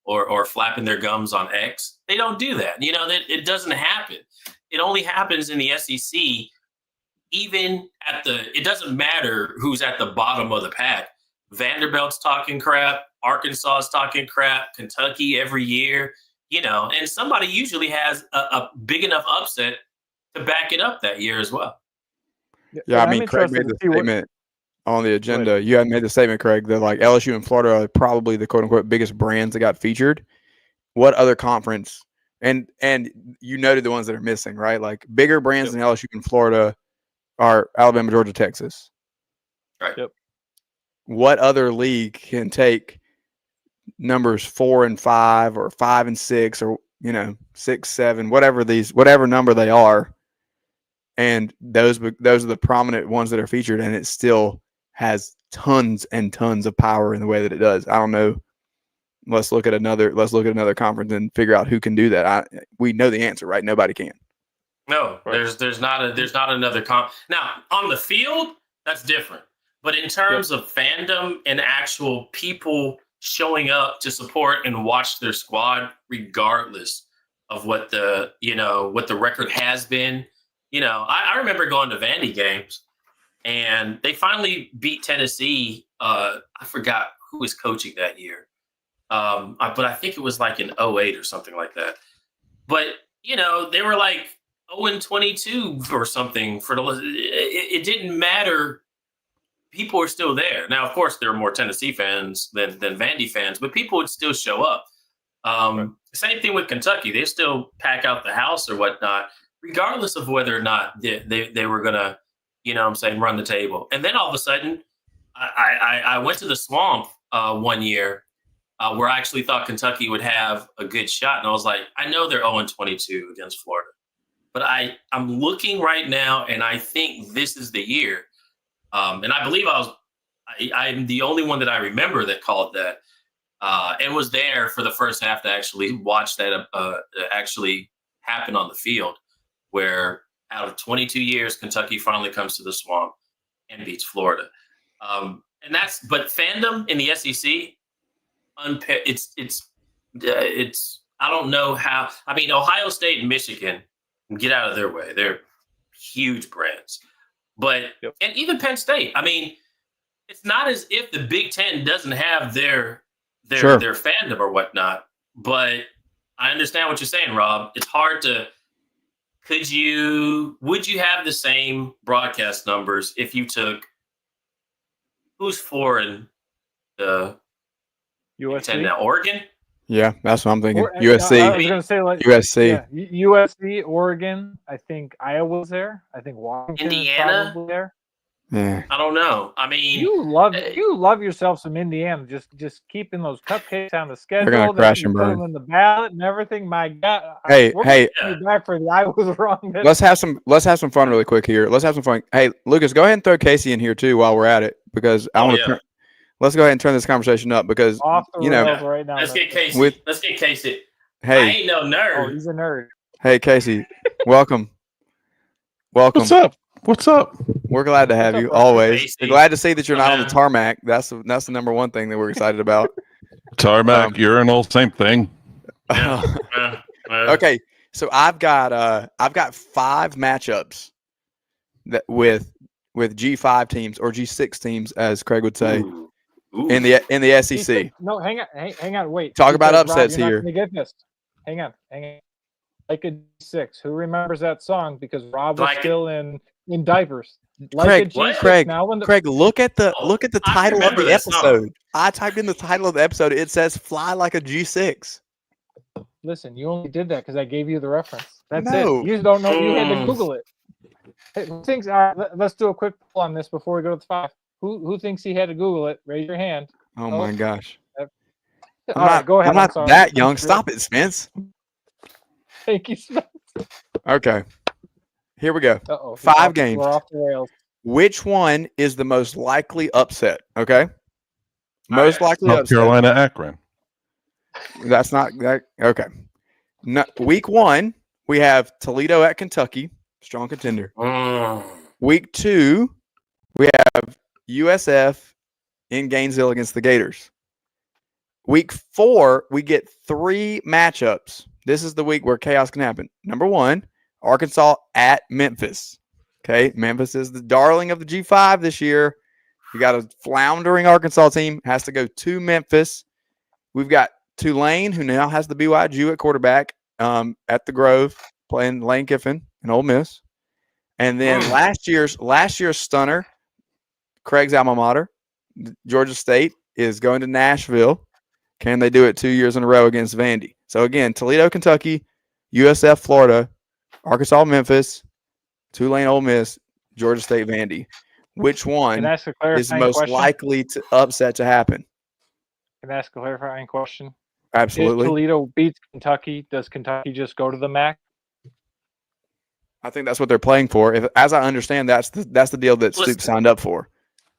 or flapping their gums on X. They don't do that. It doesn't happen. It only happens in the SEC. Even it doesn't matter who's at the bottom of the pack. Vanderbilt's talking crap. Arkansas is talking crap. Kentucky every year, and somebody usually has a big enough upset to back it up that year as well. Yeah, Craig made the statement on the agenda. You had made the statement, Craig, that like LSU and Florida are probably the quote unquote biggest brands that got featured. What other conference? And you noted the ones that are missing, right? Like bigger brands than LSU and Florida are Alabama, Georgia, Texas. Right. Yep. What other league can take numbers 4 and 5 or 5 and 6 or 6, 7, whatever number they are, and those are the prominent ones that are featured, and it still has tons and tons of power in the way that it does. I don't know. Let's look at another conference and figure out who can do that. We know the answer, right? Nobody can. No, there's not another Now, on the field, that's different. But in terms of fandom and actual people showing up to support and watch their squad, regardless of what the record has been, I remember going to Vandy games, and they finally beat Tennessee. I forgot who was coaching that year, but I think it was like in 08 or something like that. But they were like 0-22 or something it didn't matter. People were still there. Now, of course, there are more Tennessee fans than Vandy fans, but people would still show up. Same thing with Kentucky. They still pack out the house or whatnot, regardless of whether or not they were going to, run the table. And then all of a sudden, I went to the Swamp one year where I actually thought Kentucky would have a good shot. And I was like, I know they're 0-22 against Florida. But I'm looking right now, and I think this is the year. And I believe I I'm the only one that I remember that called that. And was there for the first half to actually watch that actually happen on the field, where out of 22 years, Kentucky finally comes to the Swamp and beats Florida. But fandom in the SEC, it's I don't know how. I mean, Ohio State and Michigan, get out of their way. They're huge brands, but and even Penn State. I mean, it's not as if the Big Ten doesn't have their fandom or whatnot. But I understand what you're saying, Rob. It's hard to. Would you have the same broadcast numbers if you took who's foreign the USC now? Oregon? Yeah, that's what I'm thinking. I USC. was going to say USC. Yeah, USC, Oregon. I think Iowa's there. I think Washington Indiana? is probably there. Yeah. I don't know. I mean, you love yourself some Indiana. Just keeping those cupcakes on the schedule. They're gonna crash and put burn them in the ballot and everything. My God. Hey, we're hey. gonna be back for the I was wrong. Let's have some fun really quick here. Let's have some fun. Hey, Lucas, go ahead and throw Casey in here too while we're at it, because I want to. Let's go ahead and turn this conversation up, because off the rails right now. Let's get Casey. Let's get Casey. Hey, I ain't no nerd. Oh, he's a nerd. Hey, Casey, welcome. What's up? What's up? We're glad to have you always. We're glad to see that you're not on the tarmac. That's the number one thing that we're excited about. Tarmac, urinal, same thing. Okay, so I've got 5 matchups that with G5 teams, or G6 teams, as Craig would say, in the SEC. No, hang on, wait. Talk about upsets Rob, here. You're not gonna get this. Hang on. Like a G6. Who remembers that song? Because Rob was still in diapers. Like Craig, look at the title of the episode. I typed in the title of the episode. It says "Fly Like a G6." Listen, you only did that because I gave you the reference. That's No. it. You just don't know. You had to Google it. Hey, who thinks? Let's do a quick poll on this before we go to the 5. Who thinks he had to Google it? Raise your hand. Oh my gosh! All right, go ahead. I'm not that young. Stop it, Spence. Thank you, Spence. Okay, here we go. 5 games. We're off the rails. Which one is the most likely upset? Okay, most likely North upset. Carolina, Akron. That's not that. Okay, no, week 1 we have Toledo at Kentucky, strong contender. Week 2 we have USF in Gainesville against the Gators. Week 4 we get 3 matchups. This is the week where chaos can happen. Number 1, Arkansas at Memphis. Okay, Memphis is the darling of the G5 this year. You got a floundering Arkansas team, has to go to Memphis. We've got Tulane, who now has the BYU at quarterback at the Grove, playing Lane Kiffin and Ole Miss. And then last year's stunner, Craig's alma mater, Georgia State, is going to Nashville. Can they do it 2 years in a row against Vandy? So again, Toledo, Kentucky, USF, Florida, Arkansas, Memphis, Tulane, Ole Miss, Georgia State, Vandy. Which one is most likely to upset to happen? Can I ask a clarifying question? Absolutely. If Toledo beats Kentucky, does Kentucky just go to the MAC? I think that's what they're playing for. As I understand, that's the deal that Stoops signed up for.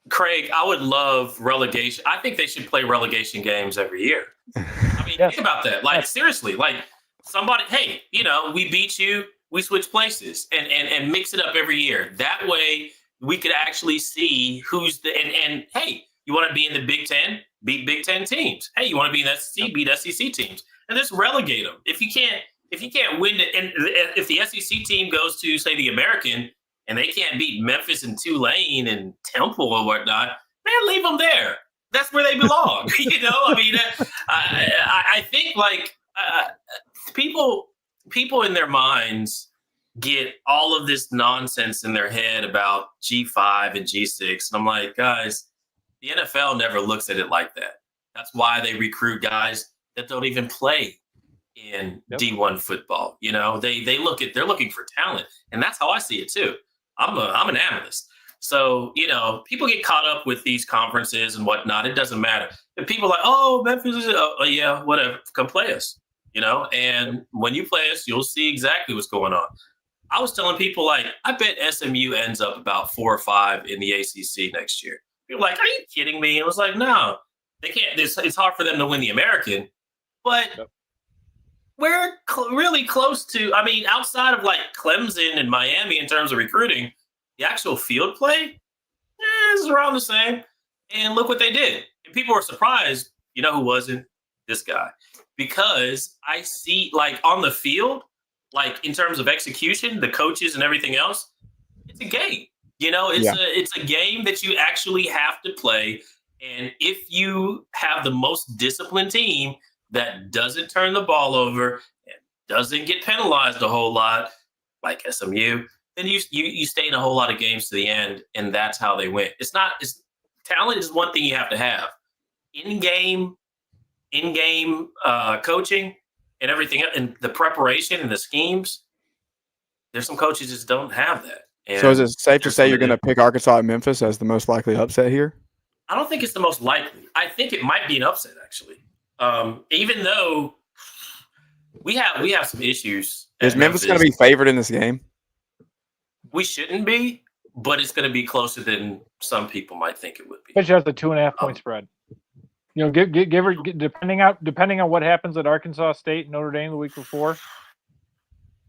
Craig, I would love relegation. I think they should play relegation games every year. I mean, think about that. Like, seriously, like somebody, hey, we beat you, we switch places and mix it up every year. That way we could actually see who's and hey, you want to be in the Big Ten? Beat Big Ten teams. Hey, you want to be in the SEC? Beat SEC teams. And just relegate them. If you can't win it, and if the SEC team goes to, say, the American, and they can't beat Memphis and Tulane and Temple or whatnot, man, leave them there. That's where they belong. I mean, I think like people in their minds get all of this nonsense in their head about G5 and G6. And I'm like, guys, the NFL never looks at it like that. That's why they recruit guys that don't even play in D1 football. They're looking for talent. And that's how I see it too. I'm an analyst. So, people get caught up with these conferences and whatnot. It doesn't matter. If people are like, oh, Memphis is, yeah, whatever, come play us, and when you play us, you'll see exactly what's going on. I was telling people, like, I bet SMU ends up about 4 or 5 in the ACC next year. People were like, are you kidding me? It was like, no, they can't. It's hard for them to win the American, but we're really close to. I mean, outside of like Clemson and Miami in terms of recruiting, the actual field play is around the same. And look what they did. And people were surprised. You know who wasn't? This guy. Because I see, like, on the field, like, in terms of execution, the coaches and everything else, it's a game. You know, it's a game that you actually have to play. And if you have the most disciplined team that doesn't turn the ball over and doesn't get penalized a whole lot, like SMU, then you stay in a whole lot of games to the end, and that's how they win. Talent is one thing you have to have. In-game coaching and everything, and the preparation and the schemes, there's some coaches just don't have that. And so is it safe to say you're going to pick Arkansas at Memphis as the most likely upset here? I don't think it's the most likely. I think it might be an upset, actually. Even though we have some issues. Is Memphis going to be favored in this game? We shouldn't be, but it's going to be closer than some people might think it would be. But you have the 2.5 point spread. You know, give her depending on what happens at Arkansas State, Notre Dame the week before.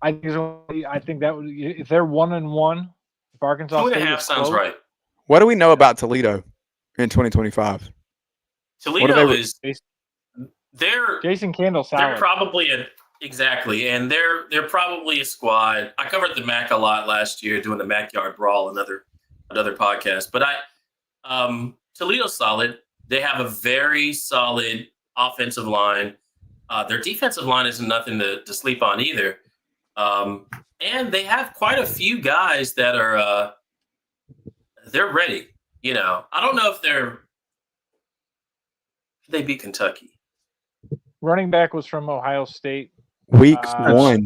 I think that would, if they're 1-1, if Arkansas 2.5 sounds right. What do we know about Toledo in 2025? Toledo is they're Jason Candle solid. They're probably exactly, and they're probably a squad. I covered the MAC a lot last year doing the MAC Yard Brawl, another podcast. But Toledo's solid. They have a very solid offensive line. Their defensive line isn't nothing to sleep on either. And they have quite a few guys that are they're ready. You know, I don't know if they beat Kentucky. Running back was from Ohio State. Week 1.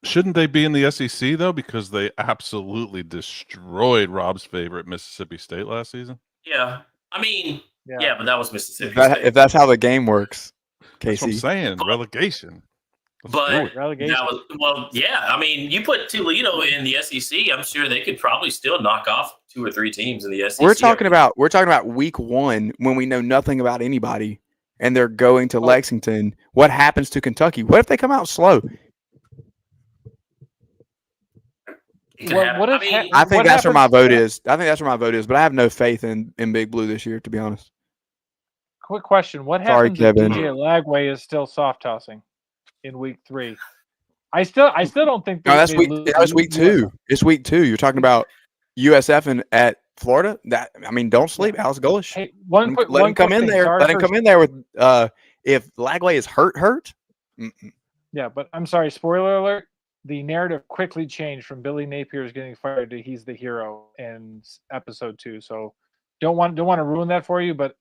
Shouldn't they be in the SEC though? Because they absolutely destroyed Rob's favorite Mississippi State last season. Yeah, I mean. Yeah, but that was Mississippi State. If that's how the game works, Casey. That's what I'm saying. Relegation. Relegation. That was, I mean, you put Toledo in the SEC, I'm sure they could probably still knock off 2 or 3 teams in the SEC. We're talking about week 1 when we know nothing about anybody and they're going to Lexington. What happens to Kentucky? What if they come out slow? I think that's where my vote is. But I have no faith in Big Blue this year, to be honest. Quick question: what happens if DJ Lagway is still soft tossing in week 3? I still don't think. No, that's week 2. It's week 2. You're talking about USF at Florida. Don't sleep, Alex Golish. Hey, let him come in there. Let him come in there with if Lagway is hurt. Mm-mm. Yeah, but I'm sorry. Spoiler alert: the narrative quickly changed from Billy Napier's getting fired to he's the hero in episode 2. So don't want to ruin that for you, but.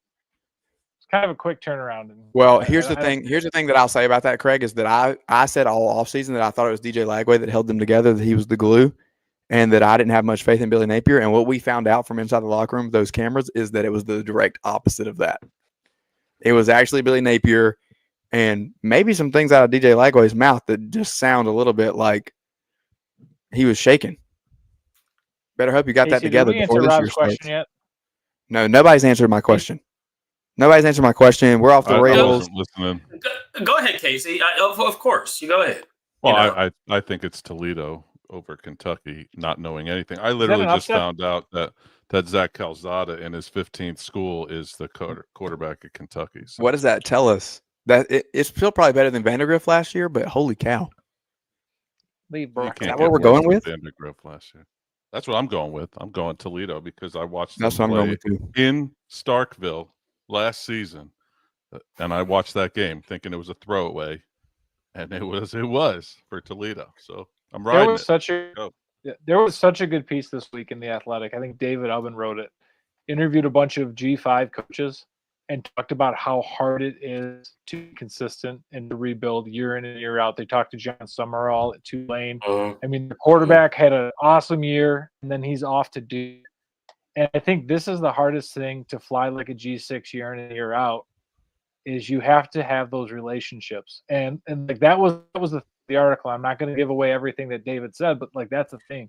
Kind of a quick turnaround. Well, here's the thing. Here's the thing that I'll say about that, Craig, is that I said all offseason that I thought it was DJ Lagway that held them together, that he was the glue, and that I didn't have much faith in Billy Napier. And what we found out from inside the locker room, those cameras, is that it was the direct opposite of that. It was actually Billy Napier and maybe some things out of DJ Lagway's mouth that just sound a little bit like he was shaking. Better hope you got that together before this year starts. Yet? No, nobody's answered my question. Nobody's answered my question. We're off the rails. Go ahead, Casey. Of course, you go ahead. Well, I think it's Toledo over Kentucky, not knowing anything. I literally just found out that Zach Calzada in his 15th school is the quarterback at Kentucky. So. What does that tell us? That it's still probably better than Vanderbilt last year, but holy cow! Is that what we're going with? Vanderbilt last year. That's what I'm going with. I'm going Toledo because I watched them play in Starkville last season, and I watched that game thinking it was a throwaway, and it was for Toledo. So I'm riding. There was such a good piece this week in The Athletic. I think David Ubben wrote it. Interviewed a bunch of G5 coaches and talked about how hard it is to be consistent and to rebuild year in and year out. They talked to John Summerall at Tulane. I mean, the quarterback had an awesome year, and then he's off to do. And I think this is the hardest thing to fly like a G6 year in and year out, is you have to have those relationships. And like that was the article. I'm not going to give away everything that David said, but like that's the thing,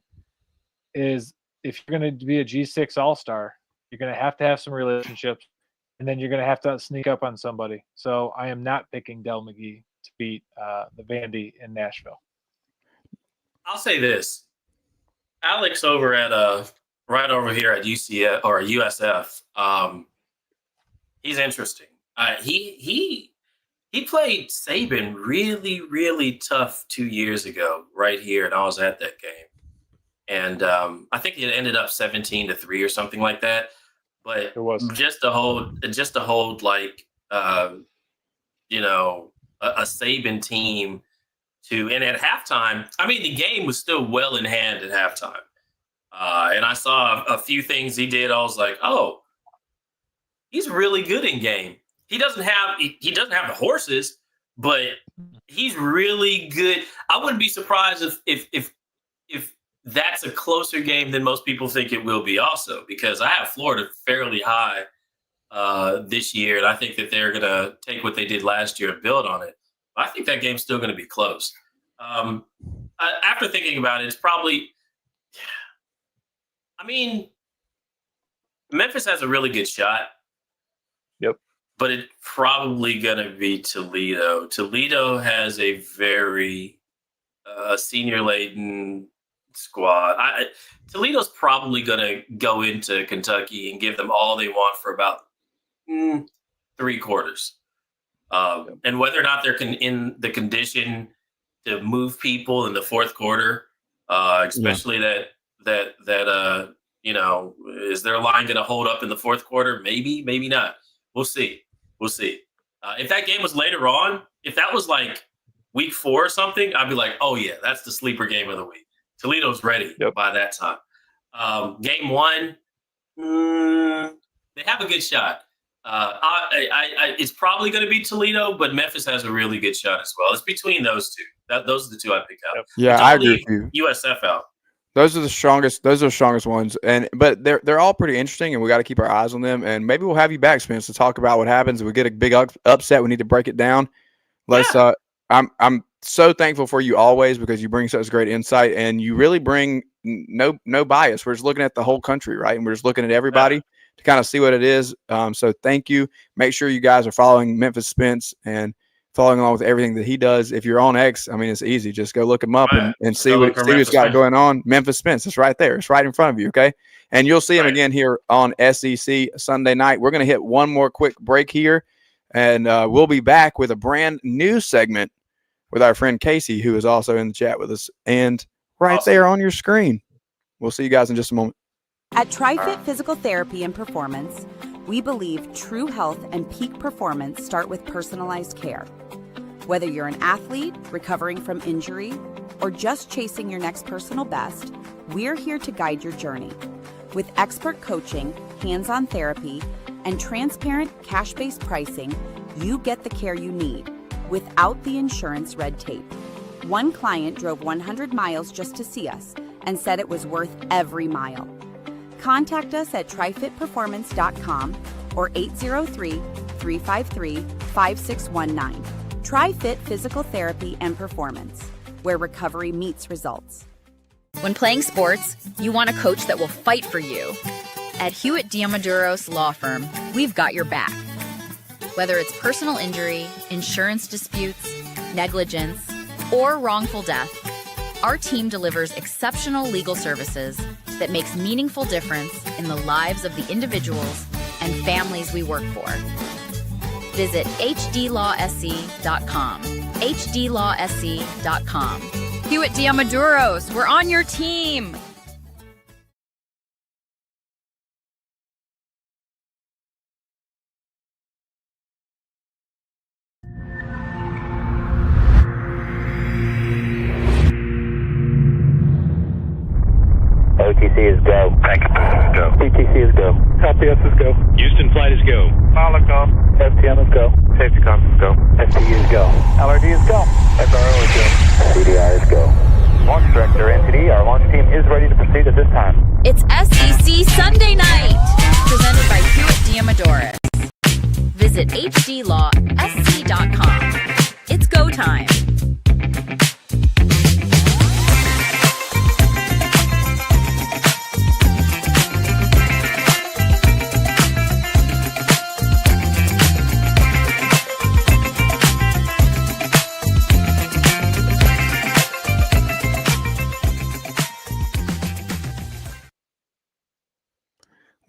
is if you're going to be a G6 All-Star, You're going to have some relationships, and then you're going to have to sneak up on somebody. So I am not picking Del McGee to beat the Vandy in Nashville. I'll say this. Alex over at right over here at UCF or USF, he's interesting. He played Saban really, really tough 2 years ago right here, and I was at that game. And I think it ended up 17-3 or something like that. But It was. just to hold like a Saban team to, and at halftime, I mean, the game was still well in hand at halftime. And I saw a few things he did. I was like, oh, he's really good in game. He doesn't have the horses, but he's really good. I wouldn't be surprised if that's a closer game than most people think it will be also, because I have Florida fairly high this year, and I think that they're going to take what they did last year and build on it. I think that game's still going to be close. After thinking about it, it's probably – I mean, Memphis has a really good shot. Yep. But it's probably going to be Toledo. Toledo has a very senior-laden squad. Toledo's probably going to go into Kentucky and give them all they want for about 3 quarters. And whether or not they're in the condition to move people in the fourth quarter, especially that is their line going to hold up in the fourth quarter? Maybe, maybe not. We'll see. If that game was later on, if that was like week 4 or something, I'd be like, oh yeah, that's the sleeper game of the week. Toledo's ready by that time. Game 1, they have a good shot. It's probably going to be Toledo, but Memphis has a really good shot as well. It's between those two. Those are the two I pick out. Yeah, I agree with you. USF out. Those are the strongest ones, but they're all pretty interesting, and we got to keep our eyes on them. And maybe we'll have you back, Spence, to talk about what happens if we get a big upset. We need to break it down. I'm so thankful for you always, because you bring such great insight, and you really bring no bias. We're just looking at the whole country, right? And we're just looking at everybody to kind of see what it is. So thank you. Make sure you guys are following Memphis Spence and following along with everything that he does. If you're on X, I mean, it's easy. Just go look him up and see what he's got going on. Memphis Spence. It's right there. It's right in front of you. Okay. And you'll see him again here on SEC Sunday night. We're going to hit one more quick break here, and we'll be back with a brand new segment with our friend Casey, who is also in the chat with us, and right there on your screen. We'll see you guys in just a moment. At TriFit Physical Therapy and Performance, we believe true health and peak performance start with personalized care. Whether you're an athlete recovering from injury or just chasing your next personal best, we're here to guide your journey. With expert coaching, hands-on therapy, and transparent cash-based pricing, you get the care you need without the insurance red tape. One client drove 100 miles just to see us and said it was worth every mile. Contact us at trifitperformance.com or 803-353-5619. TriFit Physical Therapy and Performance, where recovery meets results. When playing sports, you want a coach that will fight for you. At Hewitt Diamaduros Law Firm, we've got your back. Whether it's personal injury, insurance disputes, negligence, or wrongful death, our team delivers exceptional legal services that makes meaningful difference in the lives of the individuals and families we work for. Visit hdlawsc.com. hdlawsc.com. Hewitt Diamaduros, we're on your team. OTC is go. Packet is go. PTC is go. LPS is go. Houston flight is go. Pilot go. FTM is go. Safety comp is go. STU is go. LRD is go. SRO is go. CDI is go. Launch director, NTD, our launch team is ready to proceed at this time. It's SEC Sunday night, presented by Hewitt Diamaduros. Visit hdlawsc.com. It's go time.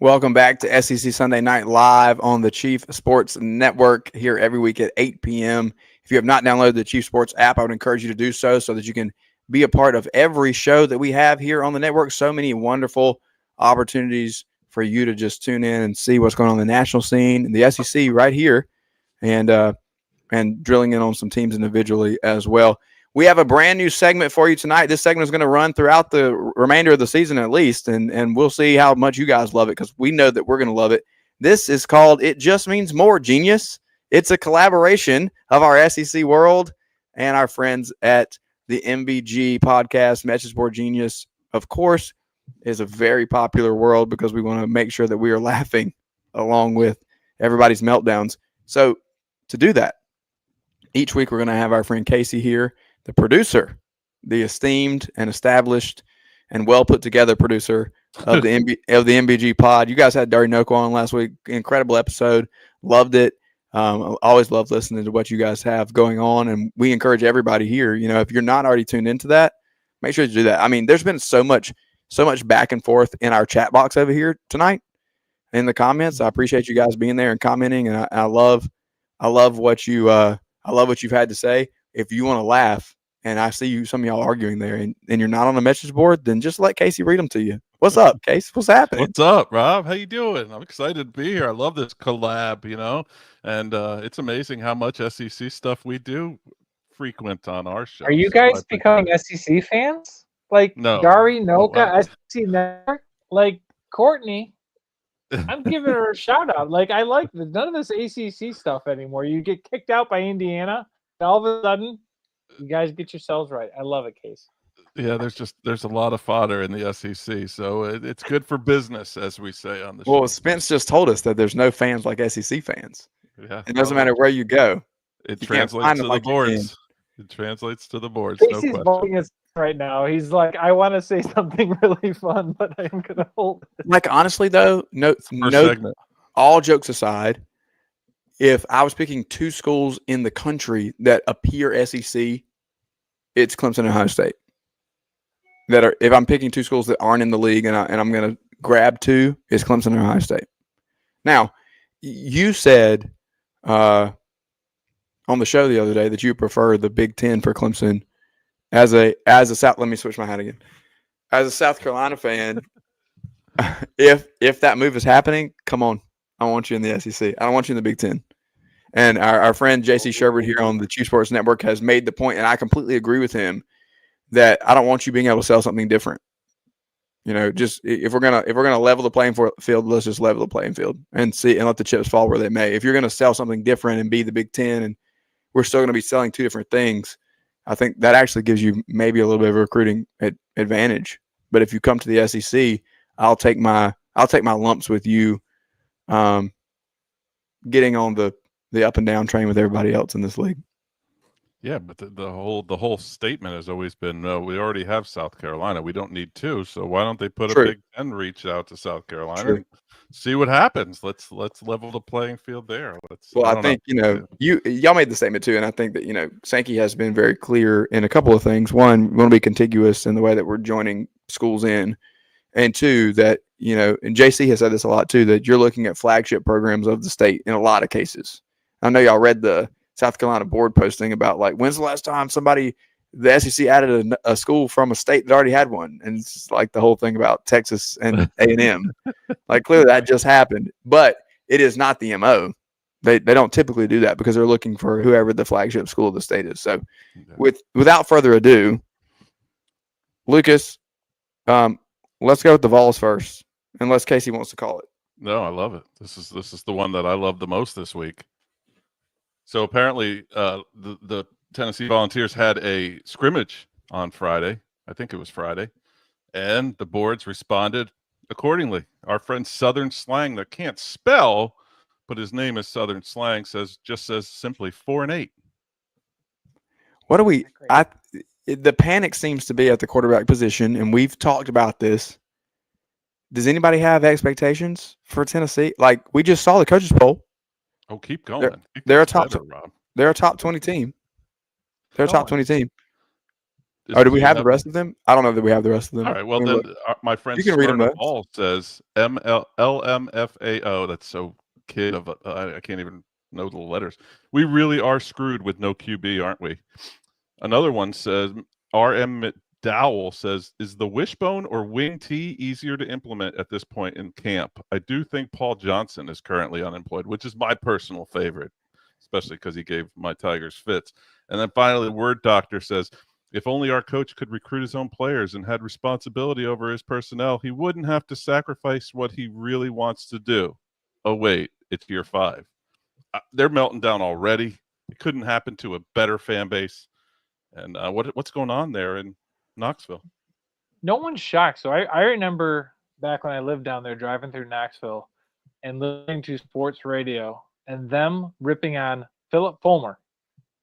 Welcome back to SEC Sunday Night Live on the Chief Sports Network here every week at 8 p.m. If you have not downloaded the Chief Sports app, I would encourage you to do so that you can be a part of every show that we have here on the network. So many wonderful opportunities for you to just tune in and see what's going on in the national scene and the SEC right here, and drilling in on some teams individually as well. We have a brand new segment for you tonight. This segment is going to run throughout the remainder of the season at least, and we'll see how much you guys love it because we know that we're going to love it. This is called It Just Means More, Genius. It's a collaboration of our SEC world and our friends at the MBG podcast. Message Board Genius, of course, is a very popular world because we want to make sure that we are laughing along with everybody's meltdowns. So to do that, each week we're going to have our friend Casey here, the producer, the esteemed and established and well put together producer of the MBG pod. You guys had Dirty Noko on last week. Incredible episode. Loved it. Always love listening to what you guys have going on. And we encourage everybody here, if you're not already tuned into that, make sure to do that. I mean, there's been so much back and forth in our chat box over here tonight in the comments. I appreciate you guys being there and commenting. And I love what you've had to say. If you want to laugh, and I see some of y'all arguing there, and you're not on the message board, then just let Casey read them to you. What's up, Casey? What's happening? What's up, Rob? How you doing? I'm excited to be here. I love this collab, and it's amazing how much SEC stuff we do frequent on our show. Are you guys becoming SEC fans? Like No. Dari Noka, SEC Network? Like Courtney? I'm giving her a shout out. Like, I like none of this ACC stuff anymore. You get kicked out by Indiana, and all of a sudden, you guys get yourselves right. I love it, Case. Yeah, there's a lot of fodder in the SEC, so it's good for business, as we say on the show. Well, Spence just told us that there's no fans like SEC fans. Yeah, it doesn't matter where you go. It translates to the boards. It translates to the boards. Casey's voting us right now. He's like, I want to say something really fun, but I am gonna hold it. Like, honestly though, no segment. All jokes aside, if I was picking two schools in the country that appear SEC, it's Clemson and Ohio State. If I'm picking two schools that aren't in the league and I'm going to grab two, it's Clemson and Ohio State. Now, you said on the show the other day that you prefer the Big Ten for Clemson as a South. Let me switch my hat again. As a South Carolina fan, if that move is happening, come on, I want you in the SEC. I don't want you in the Big Ten. And our friend J.C. Sherbert here on the Chief Sports Network has made the point, and I completely agree with him, that I don't want you being able to sell something different. Just if we're gonna level the playing field, let's just level the playing field and let the chips fall where they may. If you're gonna sell something different and be the Big Ten, and we're still gonna be selling two different things, I think that actually gives you maybe a little bit of a recruiting advantage. But if you come to the SEC, I'll take my lumps with you, getting on the up and down train with everybody else in this league. Yeah, but the whole statement has always been, no, we already have South Carolina. We don't need two. So why don't they put a Big Ten reach out to South Carolina and see what happens? Let's level the playing field there. I think y'all made the statement too, and I think that Sankey has been very clear in a couple of things. One, we want to be contiguous in the way that we're joining schools in, and two, that and JC has said this a lot too, that you're looking at flagship programs of the state in a lot of cases. I know y'all read the South Carolina board posting about, like, when's the last time the SEC added a school from a state that already had one, and it's like the whole thing about Texas and A&M. Like, clearly that just happened, but it is not the MO. They don't typically do that because they're looking for whoever the flagship school of the state is. So, without further ado, Lucas, let's go with the Vols first, unless Casey wants to call it. No, I love it. This is the one that I love the most this week. So apparently, the Tennessee Volunteers had a scrimmage on Friday. I think it was Friday, and the boards responded accordingly. Our friend Southern Slang, that can't spell, but his name is Southern Slang, says simply 4-8. What do we? The panic seems to be at the quarterback position, and we've talked about this. Does anybody have expectations for Tennessee? Like, we just saw the coaches poll. Oh, keep going. They're a top 20 team. They're a top 20 team. Oh, do we have the rest of them? I don't know that we have the rest of them. All right. Well, then my friend You can read them, Smyrna though. Ball says LMFAO. That's so kid of I can't even know the letters. We really are screwed with no QB, aren't we? Another one says RM McDowell says, is the wishbone or wing tee easier to implement at this point in camp? I do think Paul Johnson is currently unemployed, which is my personal favorite, especially because he gave my Tigers fits. And then finally, Word Doctor says, if only our coach could recruit his own players and had responsibility over his personnel, he wouldn't have to sacrifice what he really wants to do. Oh, wait, it's year 5. They're melting down already. It couldn't happen to a better fan base. And what's going on there in Knoxville? No one's shocked. So I remember back when I lived down there driving through Knoxville and listening to sports radio and them ripping on Philip Fulmer.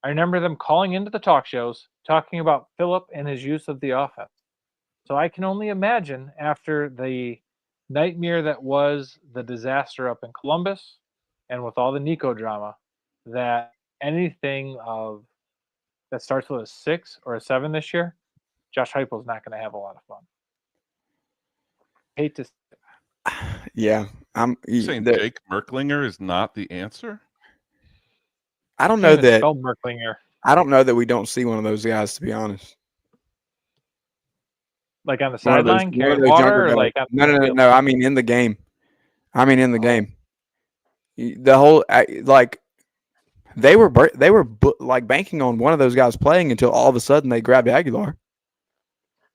I remember them calling into the talk shows, talking about Philip and his use of the offense. So I can only imagine after the nightmare that was the disaster up in Columbus and with all the Nico drama, that anything of that starts with a 6 or a 7 this year, Josh Heupel's not going to have a lot of fun. Hate to. Yeah, You're saying Jake Merklinger is not the answer? I don't know that. Merklinger. I don't know that we don't see one of those guys, to be honest. Like on the sideline, carrying water, or like no. I mean, in the game. Game. The whole like they were like banking on one of those guys playing until all of a sudden they grabbed Aguilar.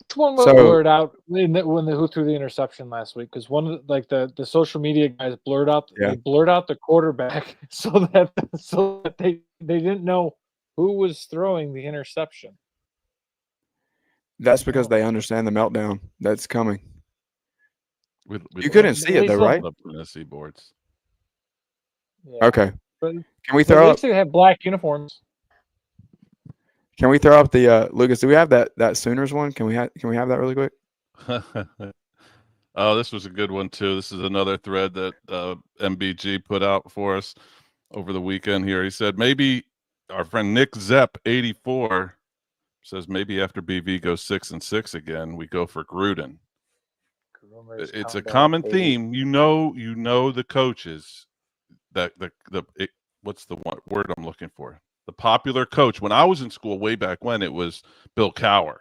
Which one was blurred out when who threw the interception last week? Because one of the social media guys blurred out the quarterback so that they didn't know who was throwing the interception. That's because they understand the meltdown that's coming. You couldn't see it though, right? Tennessee boards. Yeah. Okay. But, can we throw up? They have black uniforms. Can we throw up the Lucas? Do we have that Sooners one? Can we have that really quick? Oh, this was a good one too. This is another thread that MBG put out for us over the weekend here. He said maybe our friend Nick Zepp 84 says maybe after BV goes 6-6 again, we go for Gruden. It's a common theme. You know the coaches that what's the word I'm looking for? The popular coach. When I was in school way back when, it was Bill Cowher.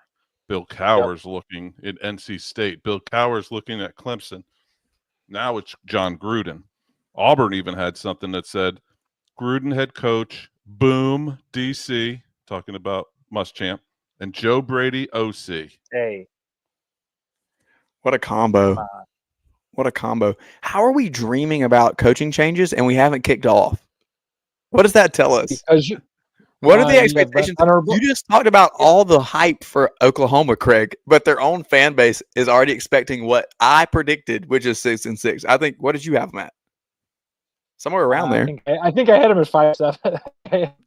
Bill Cowher's looking at NC State. Bill Cowher's looking at Clemson. Now it's John Gruden. Auburn even had something that said Gruden head coach, boom, DC, talking about Muschamp, and Joe Brady OC. Hey. What a combo. What a combo. How are we dreaming about coaching changes and we haven't kicked off? What does that tell us? What are the expectations? You just talked about all the hype for Oklahoma, Craig, but their own fan base is already expecting what I predicted, which is 6-6. I think. What did you have, Matt? Somewhere around there. I think I had him at 5-7.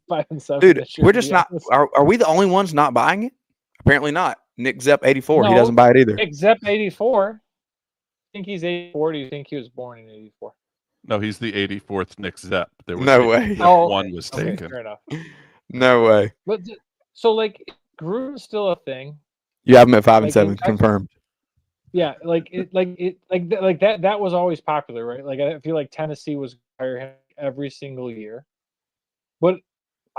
5-7. Dude, we're just not. Are we the only ones not buying it? Apparently not. Nick Zepp 84. He doesn't buy it either. Nick Zepp 84. I think he's 84. Do you think he was born in 84? No, he's the 84th Nick Zepp. There was no way. One was taken. Fair enough. No way. But so Gruden's still a thing. You have him at 5-7 confirmed. Yeah, that was always popular, right? Like I feel like Tennessee was hire him every single year. But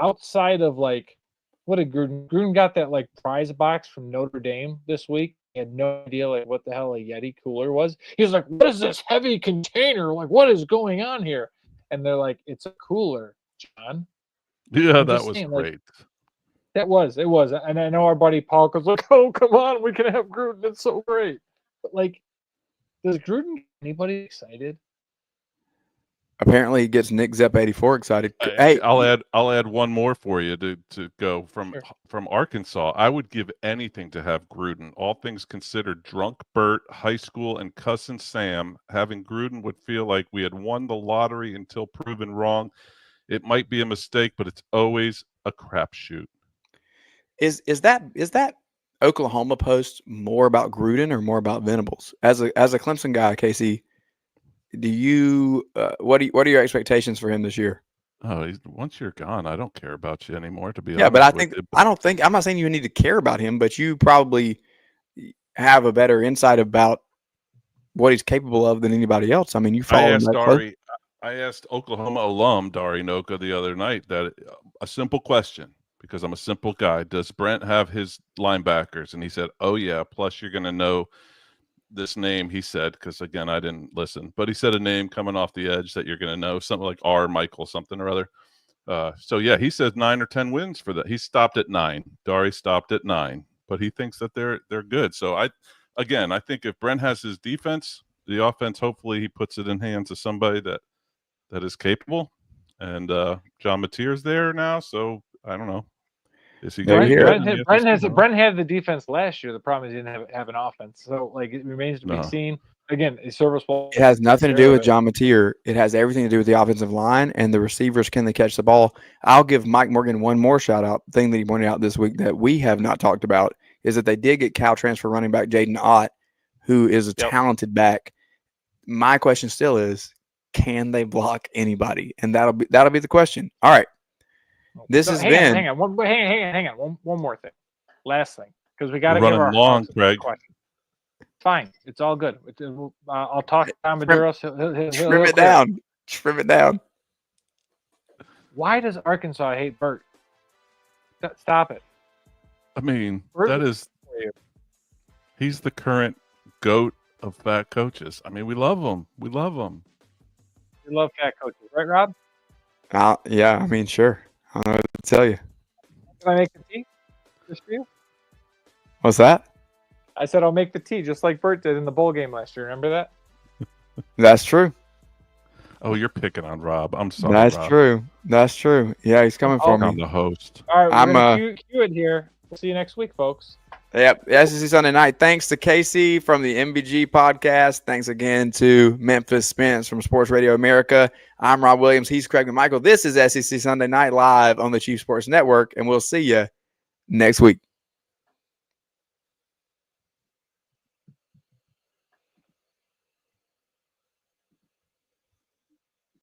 outside of what did Gruden got that prize box from Notre Dame this week? He had no idea what the hell a Yeti cooler was. He was like, "What is this heavy container? What is going on here?" And they're like, "It's a cooler, John." Yeah, that was great. It was. And I know our buddy Paul goes, "Look, oh, come on, we can have Gruden. It's so great." But does Gruden get anybody excited? Apparently, he gets Nick Zepp 84 excited. Hey, I'll add one more for you to go from Arkansas. I would give anything to have Gruden. All things considered, drunk Bert, high school, and cussing Sam. Having Gruden would feel like we had won the lottery until proven wrong. It might be a mistake, but it's always a crapshoot. Is that Oklahoma post more about Gruden or more about Venables? As a Clemson guy, Casey, do you what are your expectations for him this year? Oh, once you're gone, I don't care about you anymore. To be Yeah, honest, but with you. I'm not saying you need to care about him, but you probably have a better insight about what he's capable of than anybody else. I mean, you follow him that close. I asked Oklahoma alum Dari Noka the other night that a simple question, because I'm a simple guy. Does Brent have his linebackers? And he said, "Oh yeah. Plus, you're going to know this name." He said, because again, I didn't listen, but he said a name coming off the edge that you're going to know, something like R. Michael, something or other. So yeah, he says 9 or 10 wins for that. He stopped at 9. Dari stopped at 9, but he thinks that they're good. So I think if Brent has his defense, the offense, hopefully he puts it in hands of somebody that is capable. And John Mateer's there now, so I don't know. Is he Brent had the defense last year. The problem is he didn't have an offense. So like it remains to be seen. Again, a serviceable. It has nothing to do with John Mateer. It has everything to do with the offensive line and the receivers. Can they catch the ball? I'll give Mike Morgan one more shout out. Thing that he pointed out this week that we have not talked about is that they did get Cal transfer running back Jaden Ott, who is a talented back. My question still is, can they block anybody? And that'll be the question. All right. Hang on. One more thing. Last thing, because we got to give our long, Craig. Question. Fine, it's all good. I'll talk to Tom Medeiros. Trim it down. Why does Arkansas hate Burt? Stop it. I mean, he's the current GOAT of fat coaches. I mean, we love him. We love fat coaches, right, Rob? Yeah, I mean, sure. I don't know what to tell you. Can I make the tea just for you? What's that? I said I'll make the tea just like Burt did in the bowl game last year. Remember that? That's true. Oh, you're picking on Rob. I'm sorry. That's true. Yeah, he's coming for me. I'm the host. All right, I'm going to cue it here. We'll see you next week, folks. Yep, SEC Sunday Night. Thanks to Casey from the MBG podcast. Thanks again to Memphis Spence from Sports Radio America. I'm Rob Williams. He's Craig McMichael. This is SEC Sunday Night live on the Chief Sports Network, and we'll see you next week.